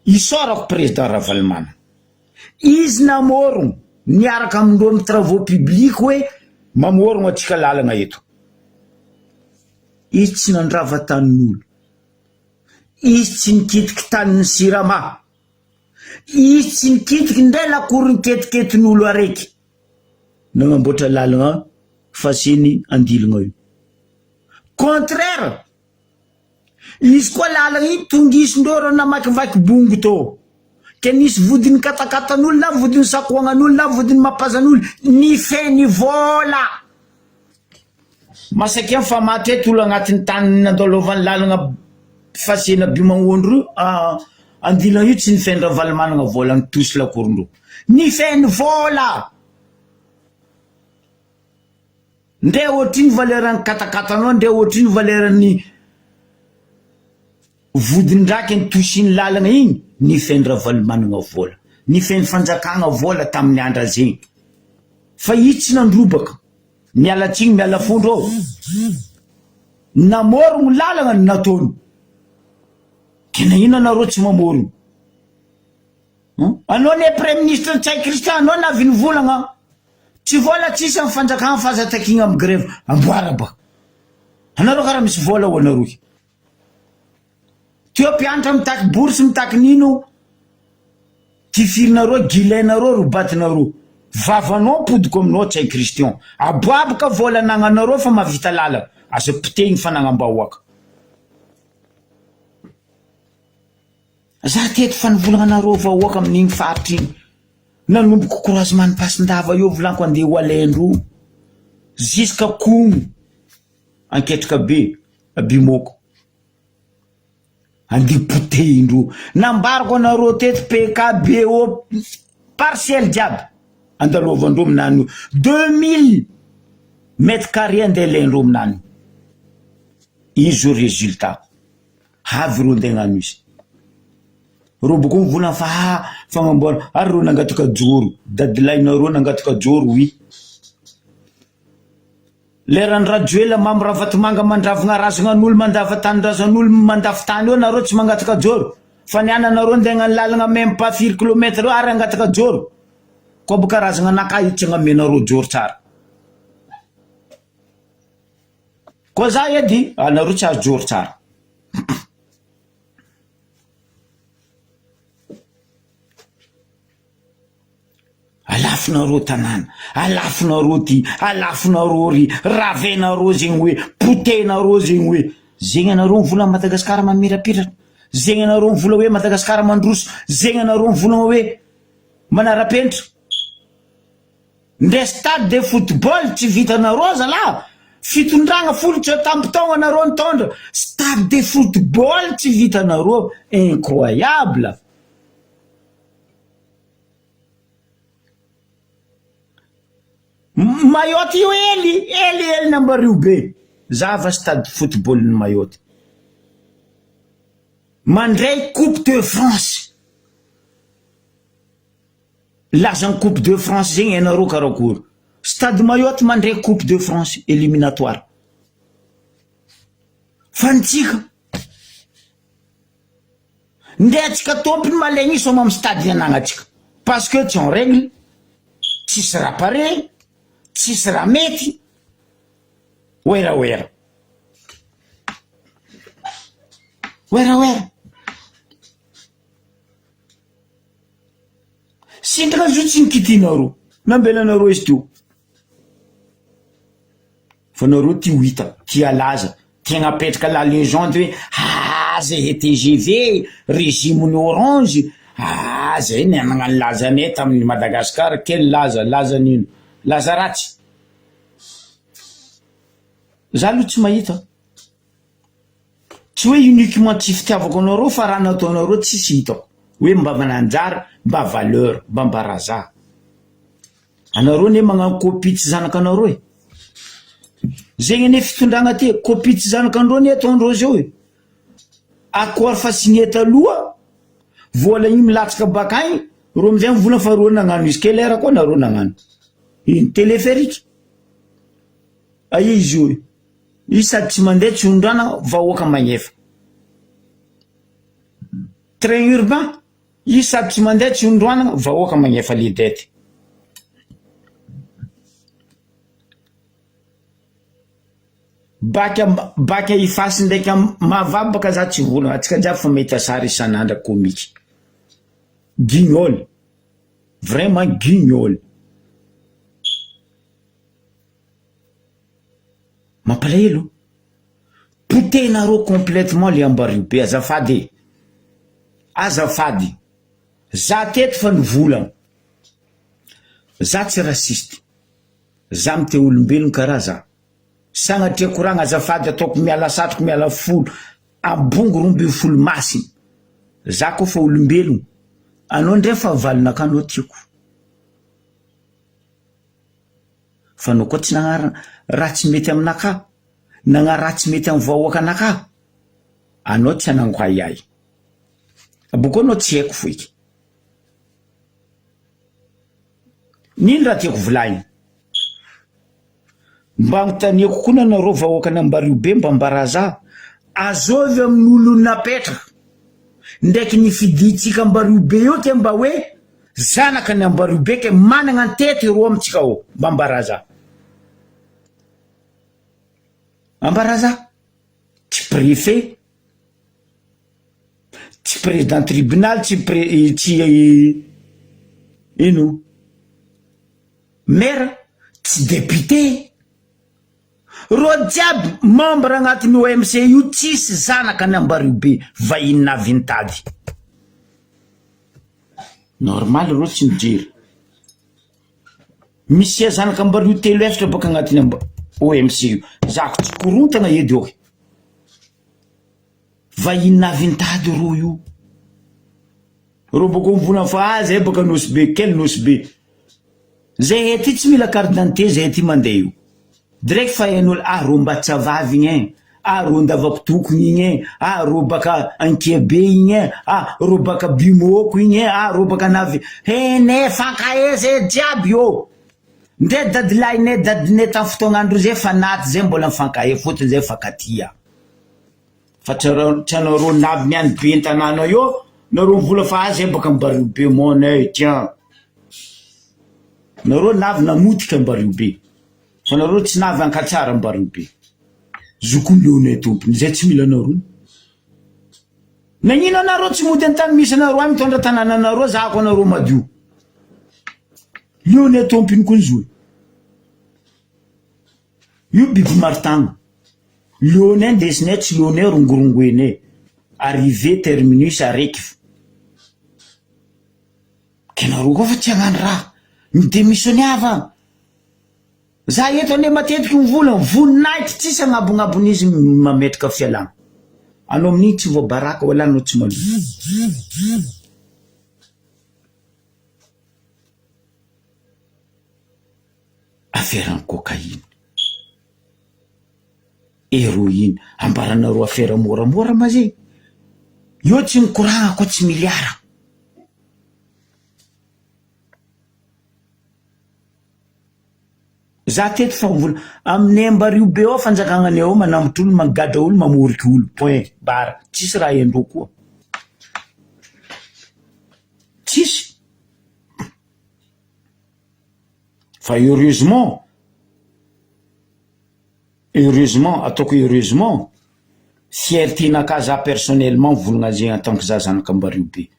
isorako président Ravalomana izy namorogno niaraka amindreo amy travaux publics hoe mamorogno atsika lalagna eto izy tsy nandrava tanin'olo izy tsy nikitiky tanin'ny sirama izy tsy nikitiky ndray lakory niketiketin'olo araiky nagnamboatra lalagna fasiny andilagna io contraire izy koa lalagna iny tongisindreo reo namakivaky bongo tô ke nisy vodiny katakatan'olo na vodiny sakoagnan'olo na vodiny mapazan'olo ny feny vola masaky amy fa maty eto olo agnatin'ny tany nandalovany lalagna fasena Bimahondro andilagna io tsy nifeny Ravalomanagna vola nitosy lakorindreo nifeny vola ndre ohatriny valeran'ny katakatanao ndre ohatriny valeran'ny vodin-draky nitosiny lalagna igny nifeny Ravalomanagna vola nifeny fanjakagna vola tamin'ny andra zegny fa izy tsy nandrobaka mialatsiny miala fondro ao namorogno lalagna ny nataony kena ino anareo tsy mamorogno anao ne premier ministre Tsay Christian anao navy nivolagna tsy vola tsisy amy fanjakagna fahazatakigny amy grève amboara baka anareo karaha misy vola ho anareo teo mpianatra mitaky bourse mitaky nino ty firinareo gilainareo robatinareo vavanao podiko aminao Tsay Christian aboabaka vola nagnanareo fa mavita lalagna azo potehigny fanagnam-bahoaka za teto fanivolagna vahoaka amin'igny faritra igny nanomboko couragement pasindava io volanko andeha ho alendro jusqu'à komo anketraka be abimoko andeha potehindro nambarako anareo teto PKBO partiel jiaby andalovandreo aminany 2000 mètres carrés andeha lendreo aminany izy o résultat avy reo andeha gnano izy reo boko mivolagna fa fagnamboara ary reo nangataka joro dadilahinareo nangataka joro oui leran'ny rajoela mamy ravatomanga mandravagna razagnan'olo mandava tany razan'olo mandafy tany eo nareo tsy mangataka joro fa niananareo andeha gnany lalagna même pas 4 kilomètre eo ary angataka joro koa boka razagna anaka io tsy agnamenareo joro tsara koa za edy anareo tsy azo joro tsara alafinareo tanàna alafinareo ty alafinareo ry ravenareo zegny hoe potenareo zegny hoe zegny anareo mivola Madagasikara mamirapiratra zegny anareo mivola hoe Madagasikara mandroso zegny anareo mivolagna hoe manara-penitra ndre stade de football tsy vitanareo zala fitondragna folotry tampitaogna anareo nitondra stade de football tsy vitanareo incroyable Mayotte io eli nambario be zava stade football ny Mayotte mandray Coupe de France. Lazan Coupe de France zegny ianareo karakory. Stade Mayotte mandray Coupe de France éliminatoire. Fantsika ndeatsika tompony malegny soma am stade yanagnatsika parce que tsy en règle, tsisy raha pare, tsisy raha mety. Wera wera sindraka zo tsy nikitinareo nambelanareo izy teo fa nareo ty hita ty alaza ty agnapetraka la légende hoe zay TGV régime orange zay nagnano laza anay tamin'ny Madagasikara. Quel laza nino laza ratsy za aloha tsy mahita. Tsy hoe uniquement tsy fitiavako anareo fa raha nataonareo tsisy hitako hoe mba mananjara mba valeur mba mbaraza. Anareo ne magnano copie tsy zanaka anareo e. Zegny ne fitondragna ty copie tsy zanaka andreo ne ataondreo zao e. Accord fa signé taloha vola igny milatsaka bakagny ro amizay mivola fa ro nagnano izy kelera koa nareo nagnano iny téléphérique aia izy io izy sady tsy mandeha tsy ondrana vahoaka magnefa. Train urbain izy sady tsy mandeha tsy ondroana vahoaka magnefa lidety. Baka ifasy ndraiky mavabaka za tsy volana atsika jiaby fa mahita sary isan'andra comique. Guignol vraiment guignol. Mampalahelo potenareo complètement le ambario be azafady za teto fa nivolagna za tsy rasiste za mite olombelogno karaha za sagnatria koragna azafady ataoko miala satroko miala folo ambongo romby folo masiny za koa fa olombelogno anao ndray fa valinaka anao tiako fa anao koa tsy nagnara raha tsy mety aminaka nagnara raha tsy mety amin'ny vahoaka anaka anao tsy anango hayay boko anao tsy haiko foiky. Nino raha tiako volaigny mba mitaniako koa nanareo vahoaka nambario be mba mbaraza azovy amin'olo napetraka ndraiky nifiditsika ambario be io ke mba hoe zanaka ny ambario be ke managna antety ro amitsika ao mba mbaraza ambaraza tsy préfet tsy président tribunal tsy ino maire tsy député ro jiaby membre agnatin'ny OMC io tsisy zanaka ny ambario be vahiny avy nitady normal ro tsy mijery misy zanaka ambario telo efatra baka agnatin'ny OMC io zako tsy korontagna edy eo vahiny avy nitady ro io ro boko mivona fa zay baka nosy be quel nosy be zay ety tsy mila carte d'identité zay ety mandeha io direct fa hain'olo ro mba tsy avavy igny ro ndavako tokony igny ro baka Ankebe igny ro baka Bimoko igny ro baka navy ne fankahe zay jiaby io ndre dadilahy ne dadine tamin'ny fotoagnandro zay fa naty zay mbola mifankahe fotony zay fankatia fa tsy anareo navy niany be an-tanàna io nareo mivola fa zay baka ambario be monay tiens nareo navy namotika ambario be fa nareo tsy navy ankatsara ambario be zokony leonay tompony zay tsy mila nareo nagnino anareo tsy mody antany misy anareo ay mitondra tanàna anareo zako anareo madio leonay tompony koa zoe io biby martagna leonay ndesinay tsy leonay rongorongoenay arrivé terminus araiky kenareo koa fa tsy hagnano raha midémissioniava za eto ane matetiky mivola voninahity tsisy agnabon'abon'izy mametraka fialagna anao amin'igny tsy voabaraka wala anao tsy malo affaire cocaïne héroïne ambaranareo affaire moramora ma zegny io tsy mikoragna ko tsy miliara za teto fa vola aminay Ambaribe ao fanjakagna ao manambotra olo magadra olo mamoriky olo point bara tsisy raha endro koa tsisy fa heureusement ataoko heureusement fierté naka za personnellement volagna zegny en tant que za zanaka Ambaribe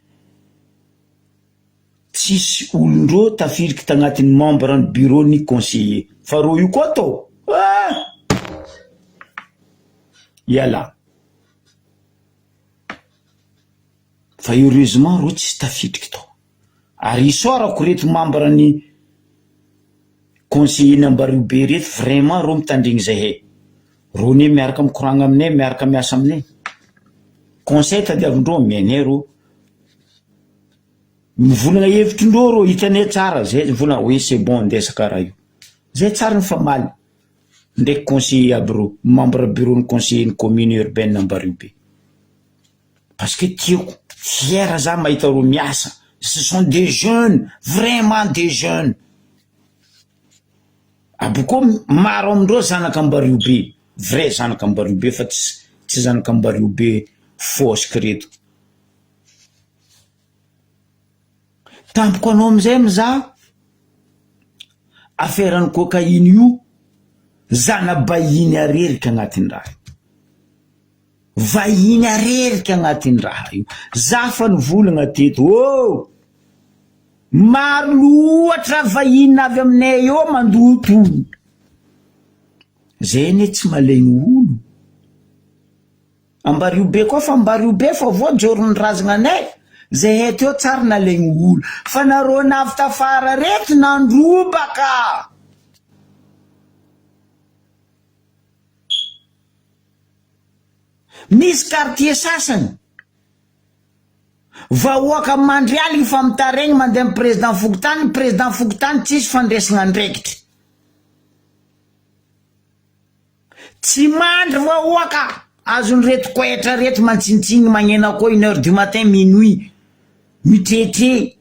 tsisy olondro tafiriky tagnatin'ny membre ny bureau ni conseiller fa ro io koa to yala fa heureusement ro tsisy tafiriky to ary isorako reto membre ny conseiller ny Ambaribe reto vraiment ro mitandregny zahay ro ne miaraka mikoragna aminay miaraka miasa aminay conseil tadiavindreo miainay ro mivolagna hevitrindreo ro hitanay tsara zay volagna oui c'est bon ndesa karaha io zay tsara ny famaly ndraiky conseiller aby ro membre bureau ny conseiller ny commune urbaine Ambaribe parce que tiako fier za mahita ro miasa ce sont des jeunes vraiment des jeunes aboko maro amindreo zanaka Ambaribe vrai zanaka Ambaribe fa tsy zanaka Ambaribe fosika reto tampoko anao amizay mizaha affaire-ny cocaïne io zana bahiny areriky agnatin'ny raha vahiny areriky agnatin'ny raha io za fa nivolagna teto maro loatra vahiny avy aminay eo mandoto zay ne tsy malegny olo Ambaribe koa fa Ambaribe fa voajoron'ny razagna anay zay eto eo tsara nalegny olo fa nareo navy tafara reto nandrobaka misy quartier sasany vahoaka mandrialy ny famitaregny mandeha amin'ny président Fokotany tsisy fandraisagna andraikitry tsy mandry vahoaka azony reto koetra reto mantsinitsigny magnena koa 1h du matin minuit mitretre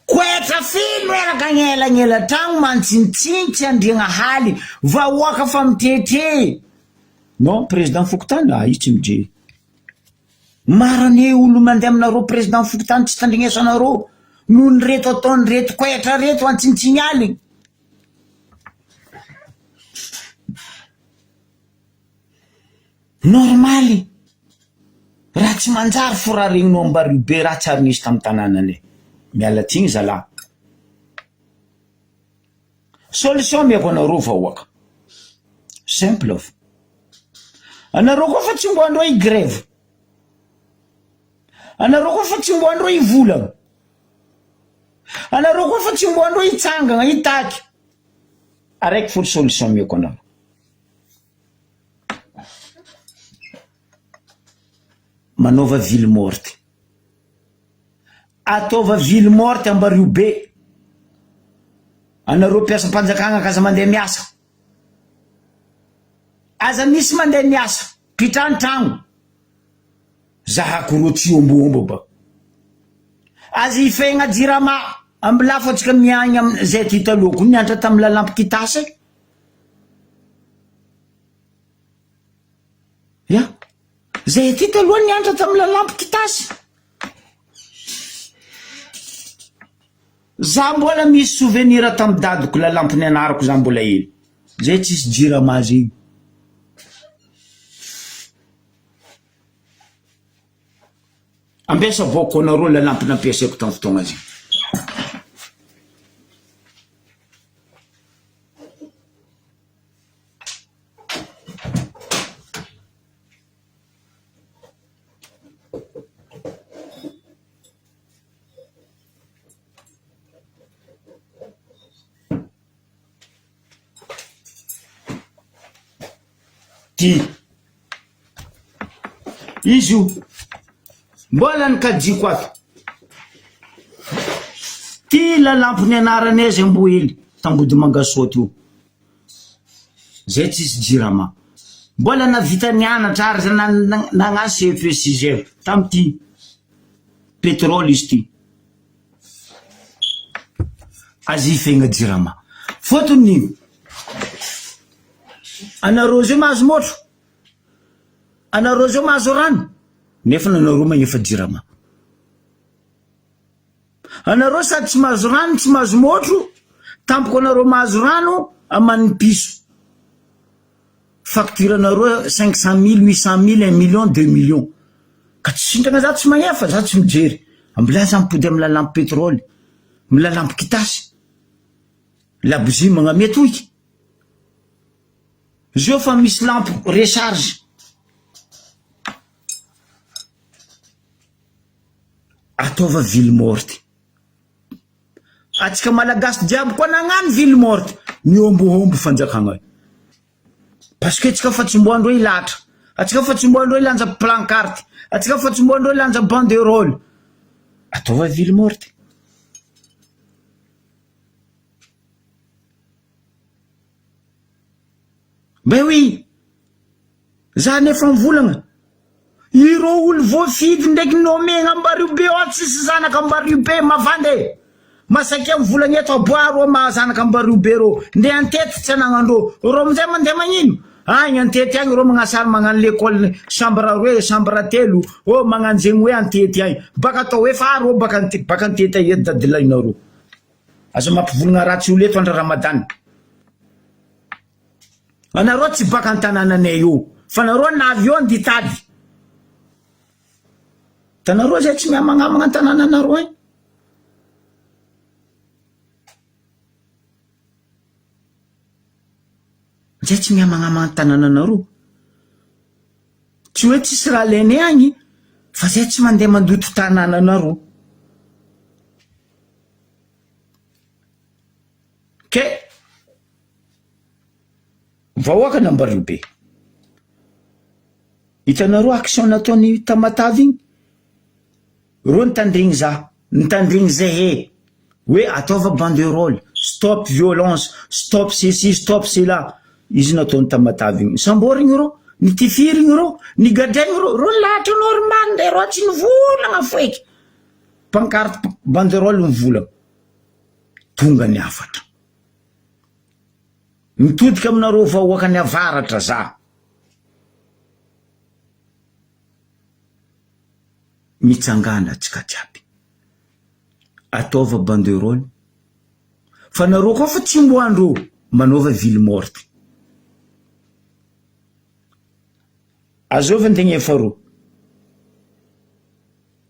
koetra fino eraka agnelagnela tragno mantsinitsigny tsy andriagna haly vahoaka fa mitretre non président Fokotany io tsy mijery marane olo mandeha aminareo président Fokotany tsy tandrignesanareo noho ny reto ataony reto koetra reto antsinitsigny aly normaly raha tsy manjary fo raha regninao Ambaribe raha tsary nisy tamin'ny tanànanay miala tsigny zala solution miako anareo vahoaka simple fa anareo koa fa tsy mbo andreo higrève anareo koa fa tsy mbo andreo hivolagna anareo koa fa tsy mbo andreo hitsangagna hitaky araiky folo solution miako anareo manaova ville morte ataova ville morte Ambaribe anareo mpiasam-panjakagna akaza mandeha miasa aza misy mandeha miasa pitrany tragno zahako ro tsy omboombo ba aza ifegna jirama amby lafo atsika miagny amizay ty hitaloko niantra tamy lalampy kitasy ya zay ty taloha niantra tamy lalampy kitasy za mbola misy souvenir tamy dadiko lalampy nianarako za mbola ely zay tsisy jirama zegny ampiasa voko anareo lalampy nampiasaiko tamy fotoagna zegny izy io mbola nikajiko ato ty lalampy nianaranay zay mbo ely tambody mangasoty io zay tsisy jirama mbola navita nianatra ary nagnasy CFE tamty pétrole izy ty azifegna jirama fotony anareo zio mahazo motro anareo zio mahazo rano nefa nanareo magnefa jirama anareo sady tsy mahazo rano tsy mahazo motro tampoko anareo mahazo rano amany piso facture anareo 500 000 800 000 1 million 2 millions ka tsy sintragna za tsy magnefa za tsy mijery ambola za mipody amy lalampo pétrole amy lalampo kitasy labozy magname toiky zio fa misy lampo recharge atova ville morte atsika malagasy diabo koa nagnano ville morte miombohombo fanjakagna parce que atsika fa tsomboandro ilatra atsika fa tsomboandro ilanja plancarte atsika fa tsomboandro ilanja banderole atova ville morte ben oui za nefa mivolagna iro olo voafidy ndraiky nomegna ambario be ao tsisy zanaka ambario be mavande masaky mivolagna eto aboaro mahazanaka ambario be ro nde antety tsy anagnandro ro amizay mandeha magnino agny antety agny ro magnasary magnano l'école chambre roe chambre telo o magnano zegny hoe antety agny baka atao hoe faro o baka antety ay eto dadilainareo aza mampivolagna ratsy olo eto andra ramadany anareo tsy baka antanananay io fa nareo na avion ditady tanareo zay tsy miamagnamagna antanananareo ay zay tsy miamagnamagna antanananareo tsy hoe tsisy raha lene agny fa zay tsy mandeha mandoto tanananareo ke vahoaka nambario be hitanareo action nataony Tamatavy igny ro nitandregny za nitandregny zay hoe ataova banderole stop violence stop ceci stop cela izy nataony Tamatavy igny samborigny ro nitifirigny ro nigadraigny ro lahatra normal nde ro tsy nivolagna foiky pancarte banderole mivolagna tonga ny afatra mitodika aminareo vahoaka ny avaratra za mitsangana atsika jiaby ataova banderole fa nareo koa fa tsy mboandro manaova ville morte azova antegna efaro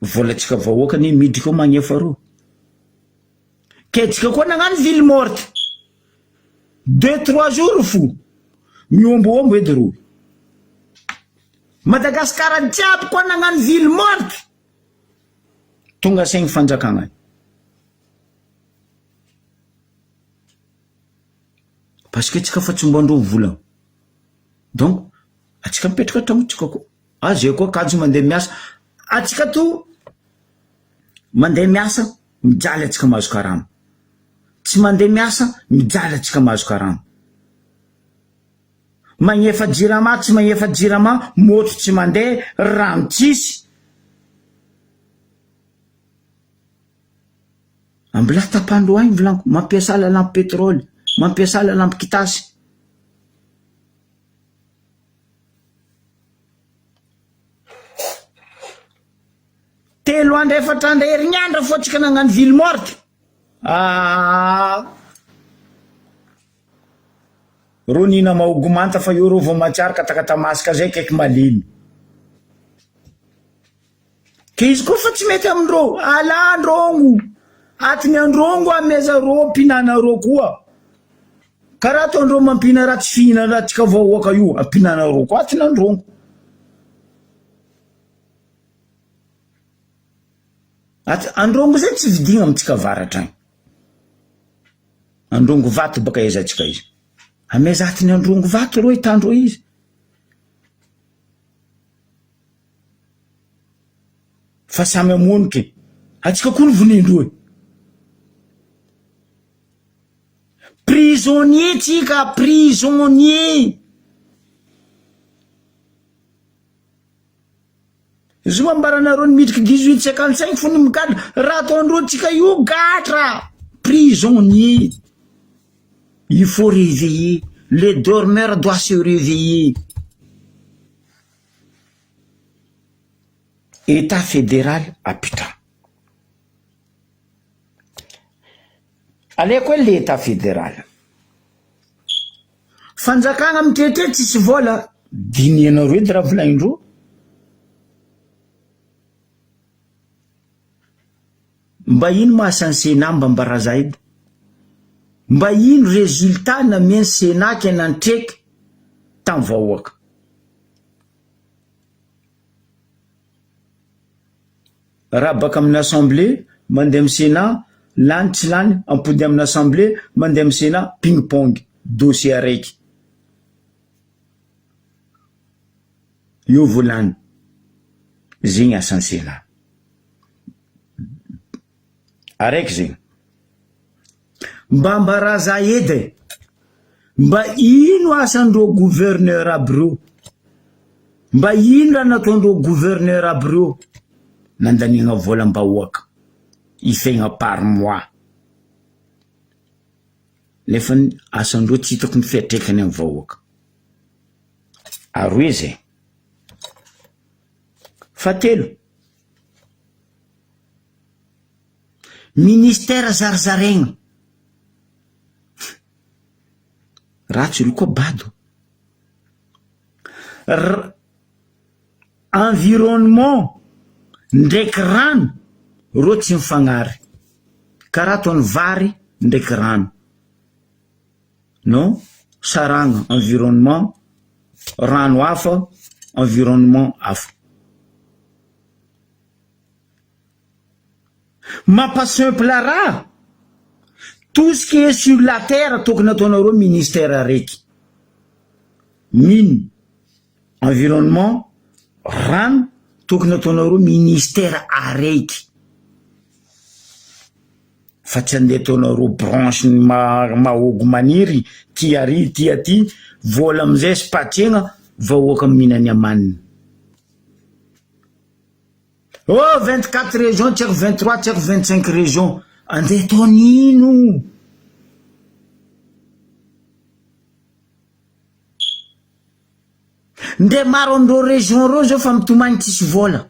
volatsika vahoaka ny miditra koa magnefaro ketsika koa nagnano ville morte 2-3 jours fo miomboombo edy ro Madagasikara jiaby koa nagnano ville morte tonga saigny fanjakagna parce que tsika fa tsombandro volagna donc atsika mipetraka tragnontsika koa azay koa kajo mandeha miasa atsika to mandeha miasa mijaly atsika mahazo karama tsy mandeha miasa mijaly atsika mahazo karama magnefa jirama tsy magnefa jirama motro tsy mandeha rano tsisy ambola tapandro agny volaniko mampiasa lalampo pétrole mampiasa lalampo kitasy telo andro efatra andro herignandro fô tsika nagnano ville morte ro nina maogomanta fa io ro vo matsiaro katakata masika zay kaiky maliny ke izy koa fa tsy mety amindreo alandrongo atiny androngo ameza ro mpinanareo koa karaha ataondreo mampina raha tsy fihinana atsika vahoaka io ampinanareo koa atiny androngo androngo zay tsy vidigna amitsika varatra agny androngo vato baka ezatsika izy ameza atiny androngo vato ro hitandro izy fa samy amonike atsika koa ny vonindro prisonnier tsika, prisonnier. Izy mambaranareo ny midriky 1855 fony mikadra raha ataondreo tsika io gatra, prisonnier. Il faut réveiller, les dormeurs doivent se réveiller. État fédéral apita. Aleko l'état fédéral. Fanjakana mitete tsisy vola dinianareo edy raha volaindreo. Mba ino mahasan'ny Sénat mba mbaraza edy? Mba ino résultat na mian'ny Sénat ke nantreky tamin'ny vahoaka? Raha baka amin'ny assemblée mandeha amin'ny Sénat, lany tsy lany, ampody amin'ny assemblée mandeha amin'ny Sénat, ping-pong, dossier araiky. Io volany. Zegny asan'ny Sénat. Araiky zegny. Mba mbaraza edy, mba ino asandreo gouverneur aby reo? Mba ino raha nataondreo gouverneur aby reo? Nandaniagna vola mbahoaka. Ifegna par mois. Nefa asandreo tsy hitako ny fiatraikany amin'ny vahoaka. Aroe zay. Fatelo. Ministère zarazaraigna. Ratsy ilo koa bado. Environnement ndraiky rano ro tsy mifagnary. Karaha ataony vary ndraiky rano. Non, saragna environnement, rano hafa, environnement hafa. Mampasimple raha. Tout ce qui est sur la terre, tokony ataonareo ministère araiky. Mine, environnement, rano, tokony ataonareo ministère araiky. Fa tsy andeha ataonareo branche mahogo maniry, ty ary, ty aty, vola amizay sipatriagna, vahoaka mihinany amaniny. Oh, 24 régions, tchèque 23, tchèque 25 régions. Andeha taonino? Nde maro andreo région reo zao fa mitomany tsisy vola.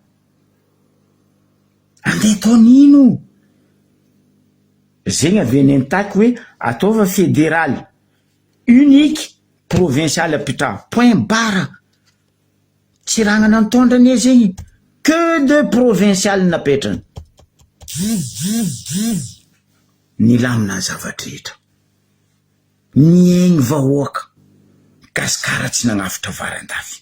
Andeha taonino? Zegny avy nentaky hoe ataova fédéral unique provincial apita. Point barre. Tsy raha nantondrany zegny. Que de provincial napetrany. Nilamina zavatra rehetra. Niegny vahoaka. Gasikara tsy nagnafitra varandafy.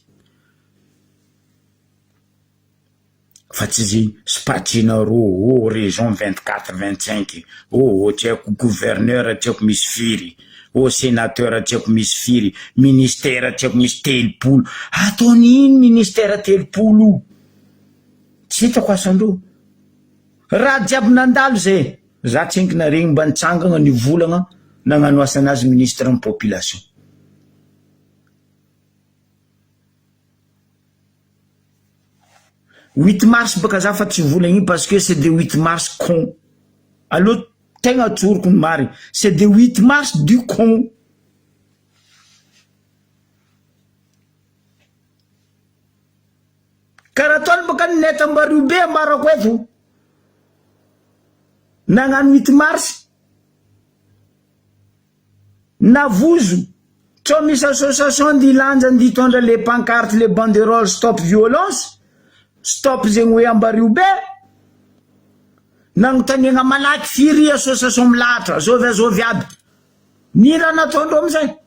Fa tsy zegny sipatrianareo, oh région 24, 25, oh tiako gouverneur tiako misy firy, oh sénateur tiako misy firy, ministère tiako misy telopolo. Ataon'ino ministère telopolo? Tsy hitako asandreo. Raha jiaby nandalo zay. Za tsenky na regny mba nitsangana ny volagna nagnano asanazy ministre en population. « 8 mars baka za fa tsy volagny parce que c'est de 8 mars con. Allo tegna tsoroko ny mari. C'est de 8 mars du con. Karaton baka neta Mbaribe ambarako eto. Nagnano 8 mars. Navozo. Tso misy association dilanja ditondra les pancartes, les banderoles stop violence. Stop zegny hoe Ambaribe. Nagnontaniagna malaky firy association milatra. Zovy aby. Ni raha nataondreo amizay.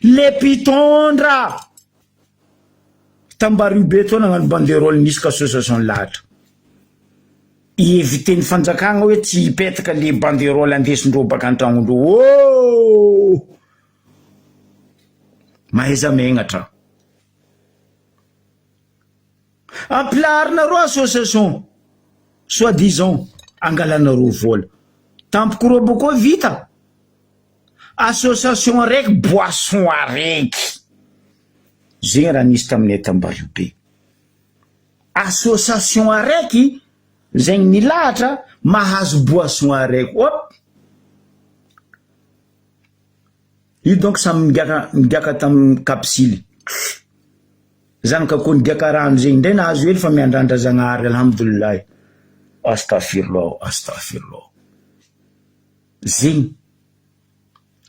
Le pitondra. Tambaribe to nagnano banderole nisy association latra. Ieviteny fanjakagna hoe tsy hipetaka le banderole andesindreo baka antragnondreo. Oh! Mahaiza megnatra. Ampilarinareo association. Soi-disant angalanareo vola. Tampoko roa boko vita. association araiky boisson araiky zegny raha nisy taminay Tambariobe. Association araiky zegny nilahatra mahazo boisson araiky. Io donc samy migaka tamin'ny kapsily zany ka koa nigaka rano zegny ndray nahazo hely fa miandrandra Zagnahary alhamdoulillahi. Astafirullah zegny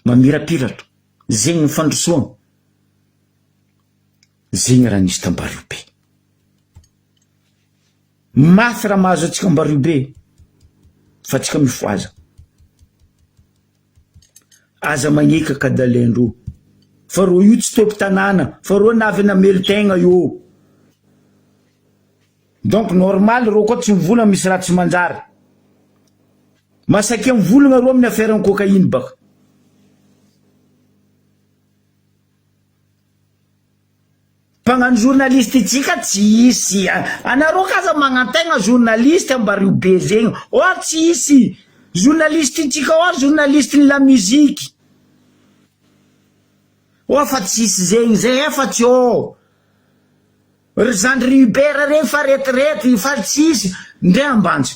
mamirapiratra zegny mifandrosoana zegny raha nisy Tambariobe. Mafy raha mahazo atsika Tambariobe fa tsika mifoaza aza magnika kadalendro fa ro io tsy tôpo tanàna fa ro navy namely tegna io. Donc normal ro koa tsy mivolagna misy raha tsy manjary masaky mivolagna ro amin'ny affaire ny cocaïne baka. Mpagnano journaliste tsika tsy isy anareo kaza magnantegna journaliste Tambariobe zegny tsy isy journaliste tsika journaliste la musique fa tsy isy zegny zay efa tsy ry Zandry Hubert regny fa retirety fa tsy isy ndray Ambanja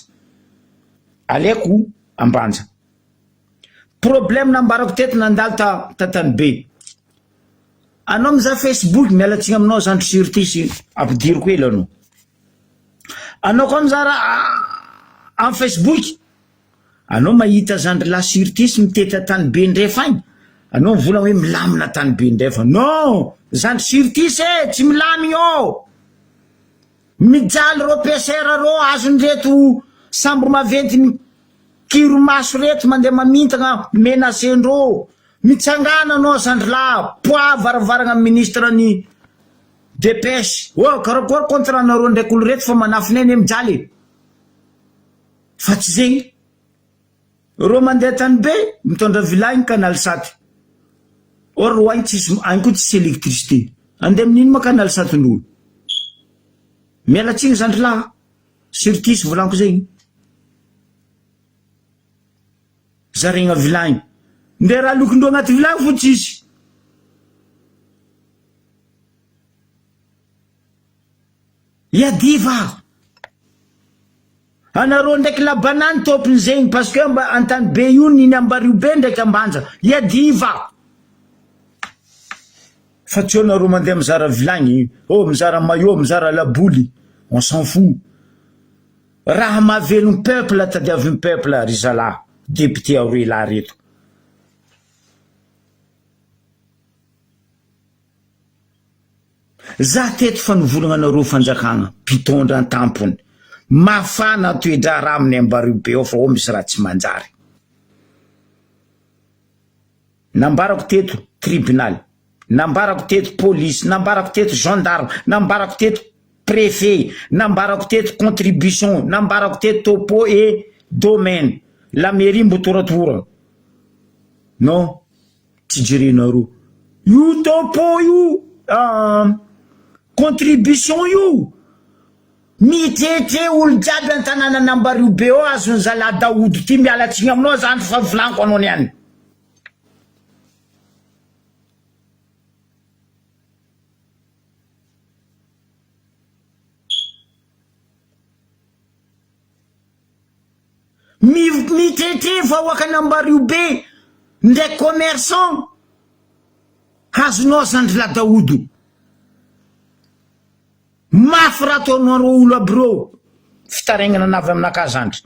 aleko Ambanja. Problème nambarako teto nandalo ta Tanibe. Anao mizaha Facebook mialatsiny aminao Zandry Surtisy ampidiriko hely anao. Anao koa mizaha en Facebook anao mahita Zandry la Surtisy miteta Tanibe ndray faigny anao mivolagna hoe milamina Tanibe ndray fa non Zandry Surtisy tsy milamigny mijaly ro PCR ro azondreto sambo maventy kiro maso reto mandeha mamintagna menacendro mitsangana anao Zandry la poa varavaragna ministre ny dépêche karakory contre anareo ndraiky olo reto fa manafineny mijaly fa tsy zegny ro mandeha Tanibe mitondra vilagny Canal Sat ro agny koa tsisy électricité andeha amin'ino ma Canal Sat n'olo mialatsiny Zandry la Surtisy volaniko zegny zaregna vilagny ndre raha lokondro agnaty vilagny fo tsisy iadiva anareo ndraiky la banane tôpony zegny parce que Antanibe io niny Ambaribe ndraiky Ambanja iadiva fa tsy anareo mandeha mizara vilagny mizara maillot mizara laboly on s'en fout raha mahavelogny peuple tadiavin'ny peuple ry zala député aroe la reto. Za teto fa nivolagna anareo fanjakagna mpitondra tampony mafana toedra raha amin'ny Ambaribe fa misy raha tsy manjary. Nambarako teto tribunal, nambarako teto police, nambarako teto gendarme, nambarako teto préfet, nambarako teto contribution, nambarako teto topo et domaine, la mairie mbotoratora. Non, tsy jerenareo io topo io contribution io mitete olo jiaby an-tanàna Ambaribe azony Zala Daoud ty mialatsiny aminao zany fa volaniko anao niany. Mitete fa wakany Ambaribe ndray commerçant azonao Zandry la Daoud mafy raha ataonareo olo aby reo fitarainana navy aminaka Zandry.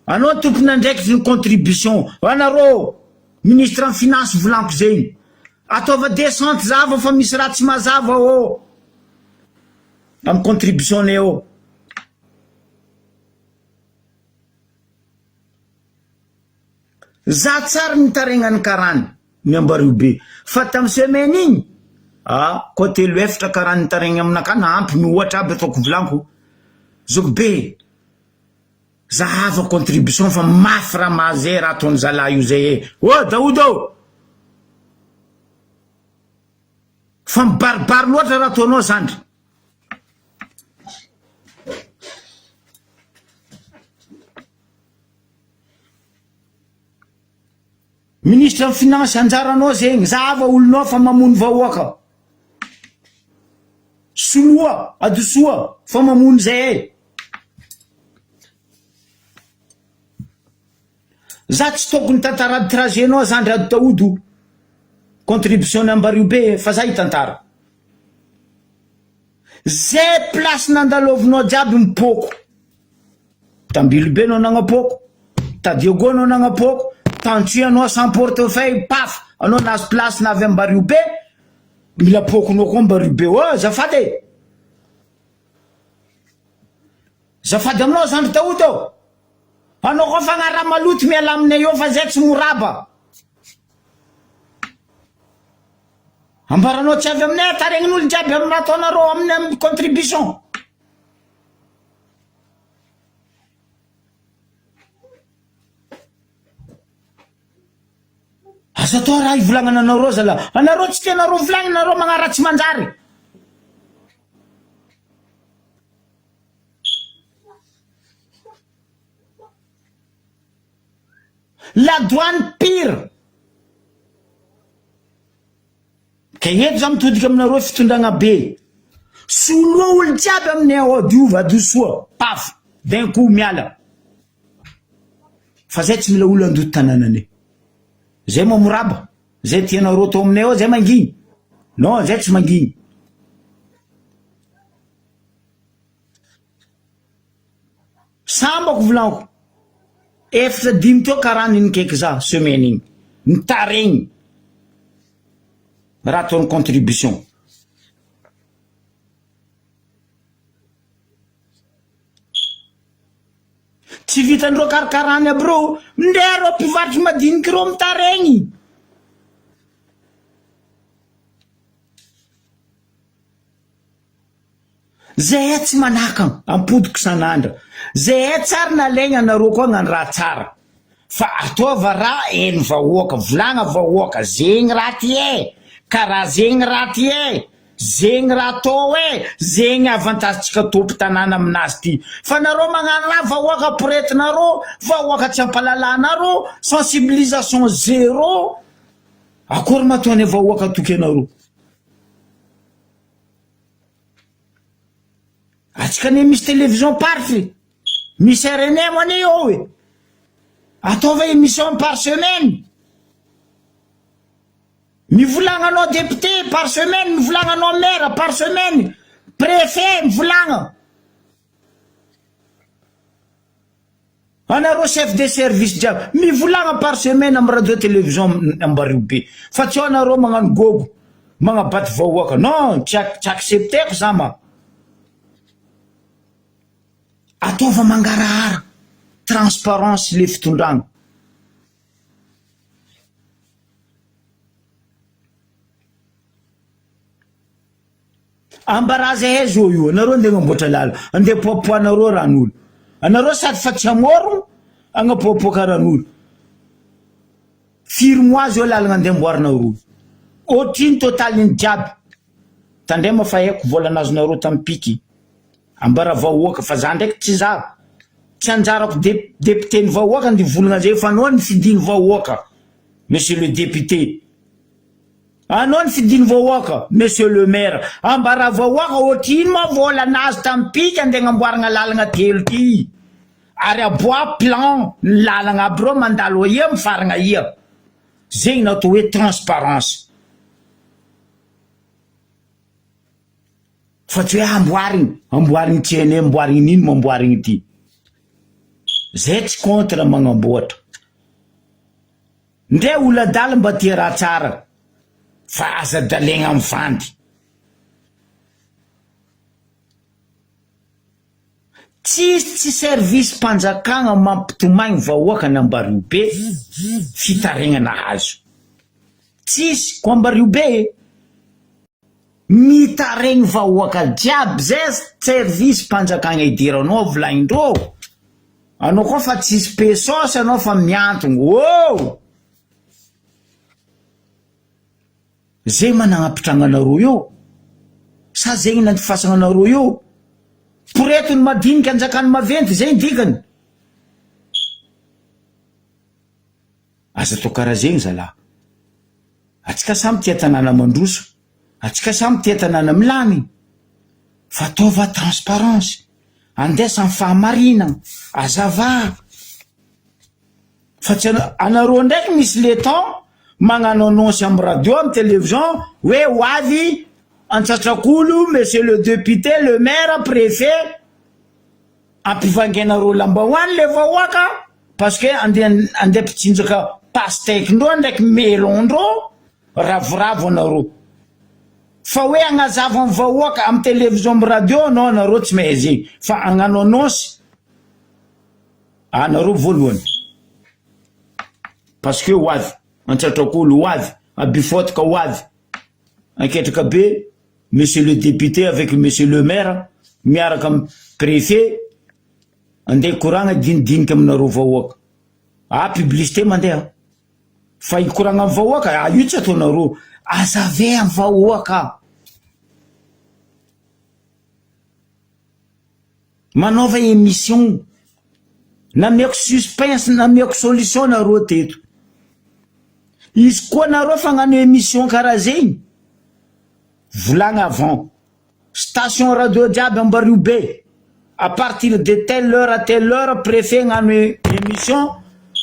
Anao tompona ndraiky ny contribution anareo ministre en finance volaniko zegny ataova descente zava fa misy raha tsy mazava amin'ny contribution ne za tsara nitarainany karany ny Ambaribe fa tamin'ny semaine igny koa telo efatra karany nitaraigny aminaka nahampy ohatra aby ataoko volaniko zoko be zahava contribution fa mafy raha mahazay raha ataony zala io zay Daoud fa mibaribary loatra raha ataonao Zandry. Ministre ny finance anjaranao zegny, zava olonao fa mamono vahoaka. Soloa, adosoa, fa mamono zay. Za tsy tokony tantarady tragenao zandry ady taodo. Contribution Ambariobe, fa za hitantara. Zay place nandalovinao jiaby mipoko. Tambilobe anao nagnapoko, Tadiogo anao nagnapoko, Tantsuanao sans portefeuille, paf, anao nazo place navy Ambariobe, mila pokonao koa Ambariobe. Oh, zafady. Zafady aminao zandry taodo. Anao koa fagnara maloto miala aminay eo fa zay tsy moraba. Ambaranao tsy avy aminay taregnin'olo jiaby amin'ny ataonareo amin'ny contribution. Asa tao raha ivolagnana anareo zala. Anareo tsy tianareo volagnina anareo magnaratsy manjary. La douane pire. Ka eto za mitodika aminareo fitondragna be. Soloa olo jiaby aminay ao diova adosoa. Paf, d'un coup miala. Fa zay tsy mila olo andoto tanànanay. Zay mamoraba. Zay tianareo tao aminay ao, zay mangigny. Non, zay tsy mangigny. Sambako volanko. Efatra dimy teo karaniny kaiky za semaine igny. Nitaregny. Raha ataony contribution. Tsy vitandreo karakarany aby reo, ndray reo mpivarotry madiniky reo mitaregny. Zay tsy manaka ampodiko sanandra. Zay tsara nalaigny anareo koa gnano raha tsara. Fa ataova raha eny vahoaka, volagna vahoaka, zegny raha ty e, karaha zegny raha ty e, zegny raha atao e, zegny avantagentsika tompy tanàna aminazy ty. Fa nareo magnano raha vahoaka poretinareo, vahoaka tsy ampalalanareo, sensibilisation zéro. Akory matoany vahoaka toky anareo? Atsika ne misy télévision party, misy RNM ane eo e. Ataova émission par semaine. Mivolagnanao député par semaine, mivolagnanao maire par semaine, préfet mivolagna. Anareo chef de service jiaby mivolagna par semaine amin'ny radio télévision Ambariobe. Fa tsy anareo magnano gogo, magnabaty vahoaka. Non, tsy accepteko zama. Ataova mangarahara, transparence le fitondragna. Ambaraza hezo io, anareo ndeha mamboatra lala, andeha poapoanareo ran'olo. Anareo sady fa tsy hamorogno, agnapoapoaka ran'olo. Firmoazy eo lalagna andeha amboarinareo. Otriny totaliny jiaby. Tandrema fa haiko vola nazonareo tampiky. Ambara vahoaka, fa za ndraiky tsy za. Tsy anjarako député ny vahoaka ndi volagna zay, fa anao ny fidiny vahoaka, monsieur le député. Anao ny fidiny vahoaka, monsieur le maire. Ambara vahoaka, otriny ma vola nazo tampiky andeha agnamboaragna lalagna telo ty. Ary aboa plan ny lalagna aby reo mandalo ia mifaragna ia. Zegny natao hoe transparence. Fa tsy hoe amboarigny tsene, amboarigny nino, mamboarigny ty. Zay tsy contre magnamboatra. Ndray oladala mba tia raha tsara, fa aza dalegna mivandy. Tsy service mpanjakagna mampitomagny vahoaka ny Ambariobe fitaregnana azo. Tsisy ko Ambariobe mitaregny vahoaka jiaby, zay service mpanjakagna idiranao volagnindreo. Anao koa fa tsisy pesosy, anao fa miantogno. Oh! Zay managnapitragnanareo io. Sa zegny nandifasagnanareo io. Poretiny madinika anjakany maventy, zay dikany. aza atao karaha zegny zalahy. Atsika samy tia tanàna mandroso, atsika samy tia tanàna milamy, fa ataova transparence, andesa amin'ny fahamarinana, azava. Fa tsy anareo ndraiky misy le temps magnano annonce amin'ny radio, amin'ny télévision hoe ho avy Antsatrakolo, monsieur le député, le maire, préfet, ampivangenareo lambahoany le vahoaka parce que andeha mpitsinjaka pastekindreo ndraiky melondreo ravoravo anareo. Fa hoe agnazava amin'ny vahoaka amin'ny télévision amin'ny radio, non, anareo tsy mahay zegny. Fa agnano annonce anareo voalohany parce que ho avy Antsatrakolo, ho avy Abifotoka, ho avy Anketraka be, monsieur le député avec monsieur le maire miaraka amin'ny préfet andeha koragna dinidinika aminareo vahoaka. Publicité mandeha. Fa ikoragna amin'ny vahoaka, io tsy ataonareo. Azave amin'ny vahoaka. Manaova émission. Nameko suspense, nameko solution nareo teto. Izy koa nareo fagnano émission karaha zegny, volagna avant. Station radio jiaby Ambarivo be. À partir de telle heure à telle heure, préfet ngano émission,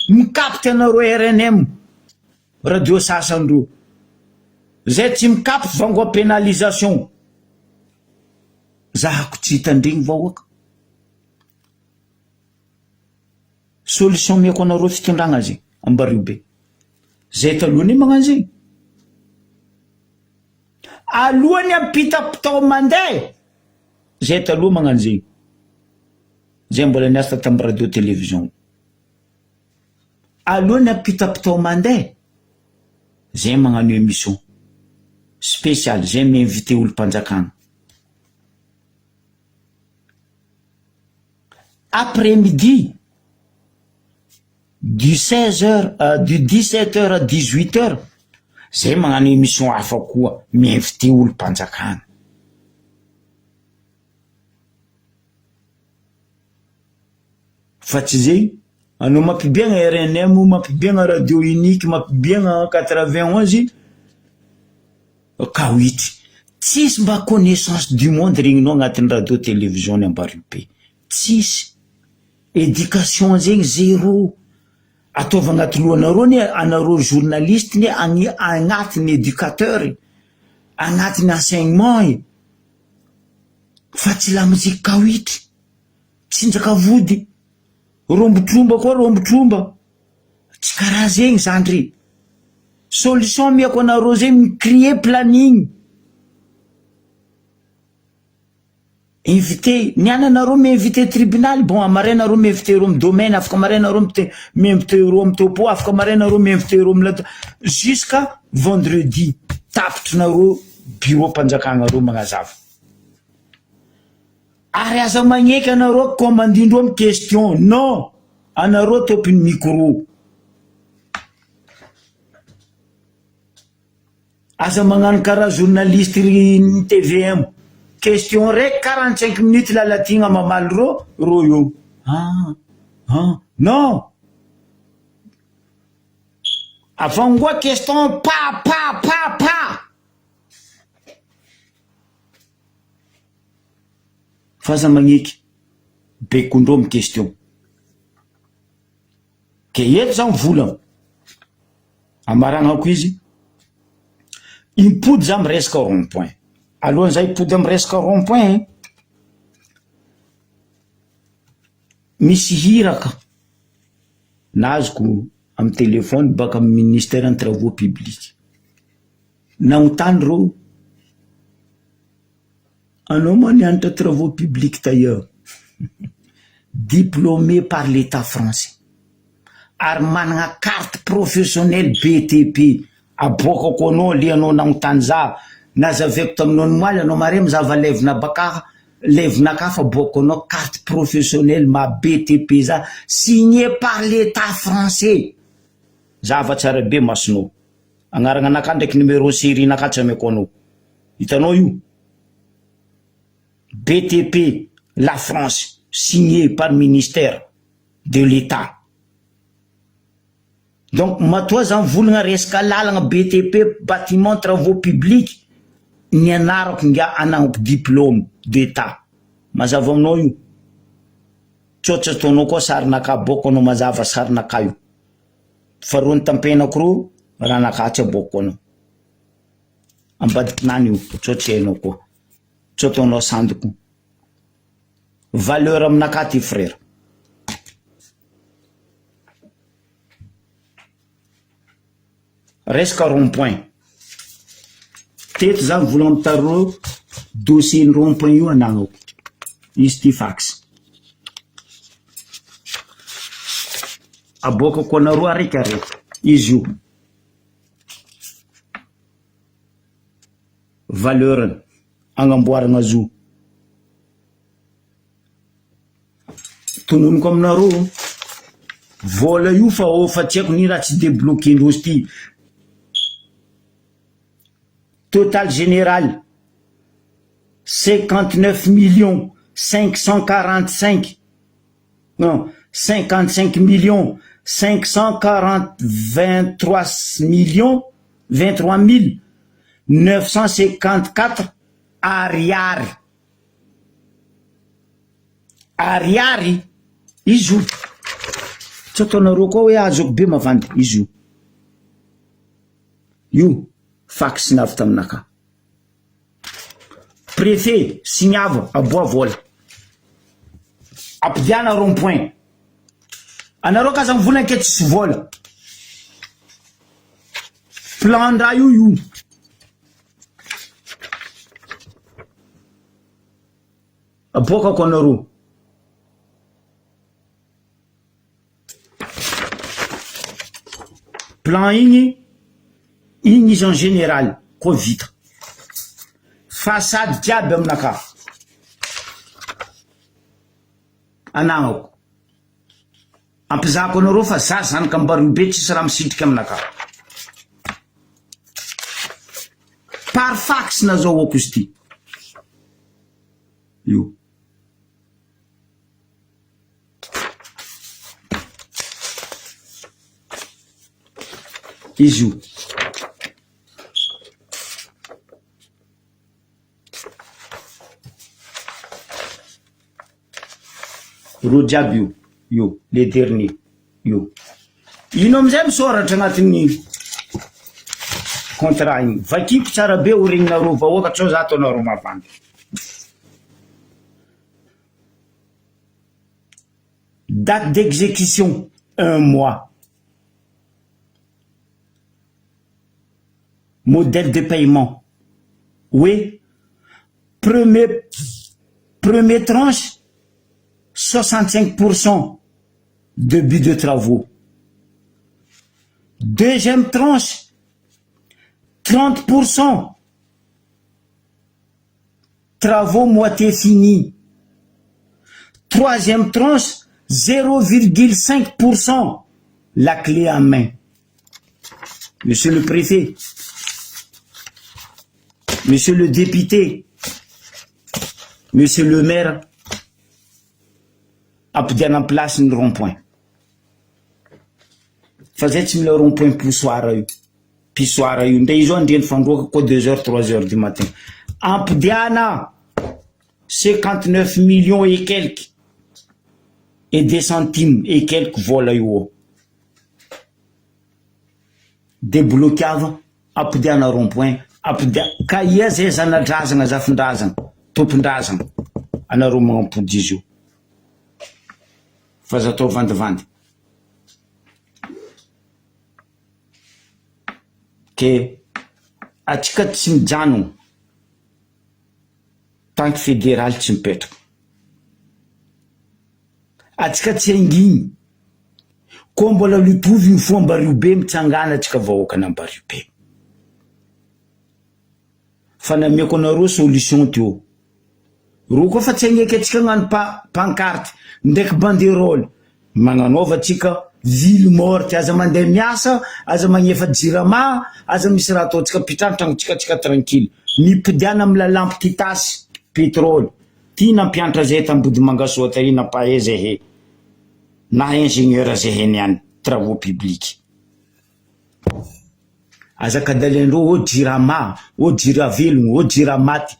mikapty anareo RNM, radio sasandro. Zay tsy mikapty vangoa pénalisation. Zahako tsy hitandregny vahoaka. Solution meko anareo fitondragna zegny Ambarivo be. Zay talohany magnano zegny. Alohany ampita-potao mandeha, zay taloha magnano zegny. Zay mbola niasa tamin'ny radio télévision. Alohany ampita-potao mandeha, zay magnano émission spéciale, zay mi-invité olo-mpanjakana. Après-midi, du 16h, du 17h à 18h, zay magnano émission hafa koa, mi-invité olo-mpanjakana. Fa tsy zegny, anao mampibiagna RNM, mampibiagna radio unique, mampibiagna 91, ka hoitry. Tsisy mba connaissance du monde regninao agnatin'ny radio télévision Ambarivo be. Tsisy. Éducation zegny zéro. Ataova agnaty lohanareo ne anareo journaliste ne agnatin'ny éducateur, agnatin'ny enseignement. Fa tsy lamoziky ka hoitry. Tsinjaka vody. Rombotromba koa rombotromba. Tsy karaha zegny zandry. Solution miako anareo zegny créer planning. Invité, niana anareo mi-invité tribunal, bon amaraina anareo mi-invité reo amin'ny domaine, afaka amaraina anareo mi-invité reo amin'ny topo, afaka amaraina anareo mi-invité reo amin'ny jusqu'à vendredi. Tapitry nareo bureau mpanjakana reo magnazava. Ary aza magneky anareo commandindreo amin'ny question. Non, anareo tompiny micro. Aza magnano karaha journaliste TVM. Question rek 45 minutes lalatigna mamaly ro io. Non. Avangoa question pa. Faza magneky bekondreo amin'ny question. Ke eto zany volagna. Amaragnako izy. Impody za miresaka rond-point. Alohan'izay zay impody amin'ny resaka rond-point, misy hiraka nazoko amin'ny téléphone baka amin'ny ministère des travaux publics. Nagnontany reo, anao moa nianatra travaux publics tailleur, diplômé par l'état français, ary managna carte professionnelle BTP, aboakako anao le anao nagnontany za. Nazaveko taminao moaly anao mare mizava levina baka, levina ka fa aboako anao carte professionnelle ma BTP za, signé par l'état français. Zava tsara be masonao. Agnarana anaka ndraiky numéro série naka tsy ameko anao. Hitanao io? BTP, la France, signé par ministère de l'État. Donc matoa zany volagna resaka lalagna BTP bâtiment travaux publics ny anarako nga anagnako diplôme d'état mazava aminao io tsotra ataonao koa sarinaka boko anao mazava sarinaka io faharoa ny tampenako roa raha nakatry aboko anao ambadikinany io tsotra hainao koa tso ataonao sandoko valeur aminaka ty frère resaka rond-point teto zany volagna mitarô dossier ny rond-point io anagnako izy ty fax abokako anareo araikaraiky izy io valeur agnamboaragna zo tononoko aminareo vola io fa tsy haiko ny raha tsy débloqué ndrozy ty total général 59 millions 545 non 55 millions 523 millions 23 954 ariary izy io tsy ataonareo koa hoe azoko be mavandy izy io fax navy taminaka préfet signava aboa vola ampidiana rond-point anareo ka zany volana ke tsisy vola plan ndraha io abokako anareo plan igny izy en général ko vita façade jiaby aminaka anagnako ampizako anareo fa za zanaka ambario be tsisy raha misitriky aminaka par fax nazahoako izy ty io izy io ro jiaby io les derniers io ino amizay misoratra agnatin'ny contrat igny vakiko tsara be ho regninareo vahoaka tsao za ataonareo mavandy date d'exécution 1 mois modèle de paiement oui premier tranche 65% début de travaux. Deuxième tranche, 30%. Travaux moitié finis. Troisième tranche, 0,5%. La clé en main. Monsieur le préfet, monsieur le député, monsieur le maire, apdiana place ny rond-point fa zay tsy mila rond-point pisoara io ndre izy andreny fandroaka ko 2h 3h du matin ampidiana 59 millions et quelques et des centimes et quelques vola io débloquava ampidiana rond-point ampidia ka ia zay zanadrazagna zafindrazagna tompondrazagna anareo magnampody izy io fa za atao vandivandy ke atsika tsy mijano tanky fédéral tsy mipetraka atsika tsy anginy ko mbola litovy ny foambario be mitsangana atsika vahoaka nambario be fa namiako anareo solution teo ro koa fa tsy agneky atsika gnano pancarte ndraiky banderole magnanaova atsika ville morte aza mandeha miasa aza magnefa jirama aza misy raha ataotsika pitrano tragnotsika tranquille mipidiana amla lampy titasy pétrole ty nampianatra zay tambody mangasoa tary nampahay zay he na ingénieur zay he niany travaux publics azakadalendro o jirama o jiravelogno o jiramaty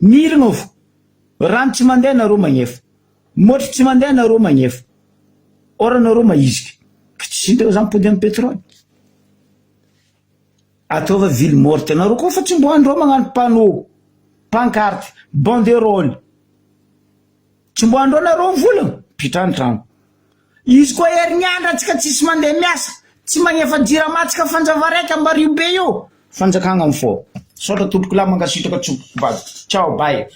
mirigna fo rano tsy mandeha nareo magnefa motro tsy mandeha nareo magnefa ora nareo maizika ka tsy indreo zany pody amin'ny pétrole ataova ville morte nareo koa fa tsy mbo andreo magnano panneau pancarte banderole tsy mbo andreo nareo volagna pitranitrano izy koa herignandra antsika tsisy mandeha miasa tsy magnefa jiramatsika fanjava raika ambario be io fanjakagna am'fo sotra toloko la mangasitraka tsoboky bady ciao bye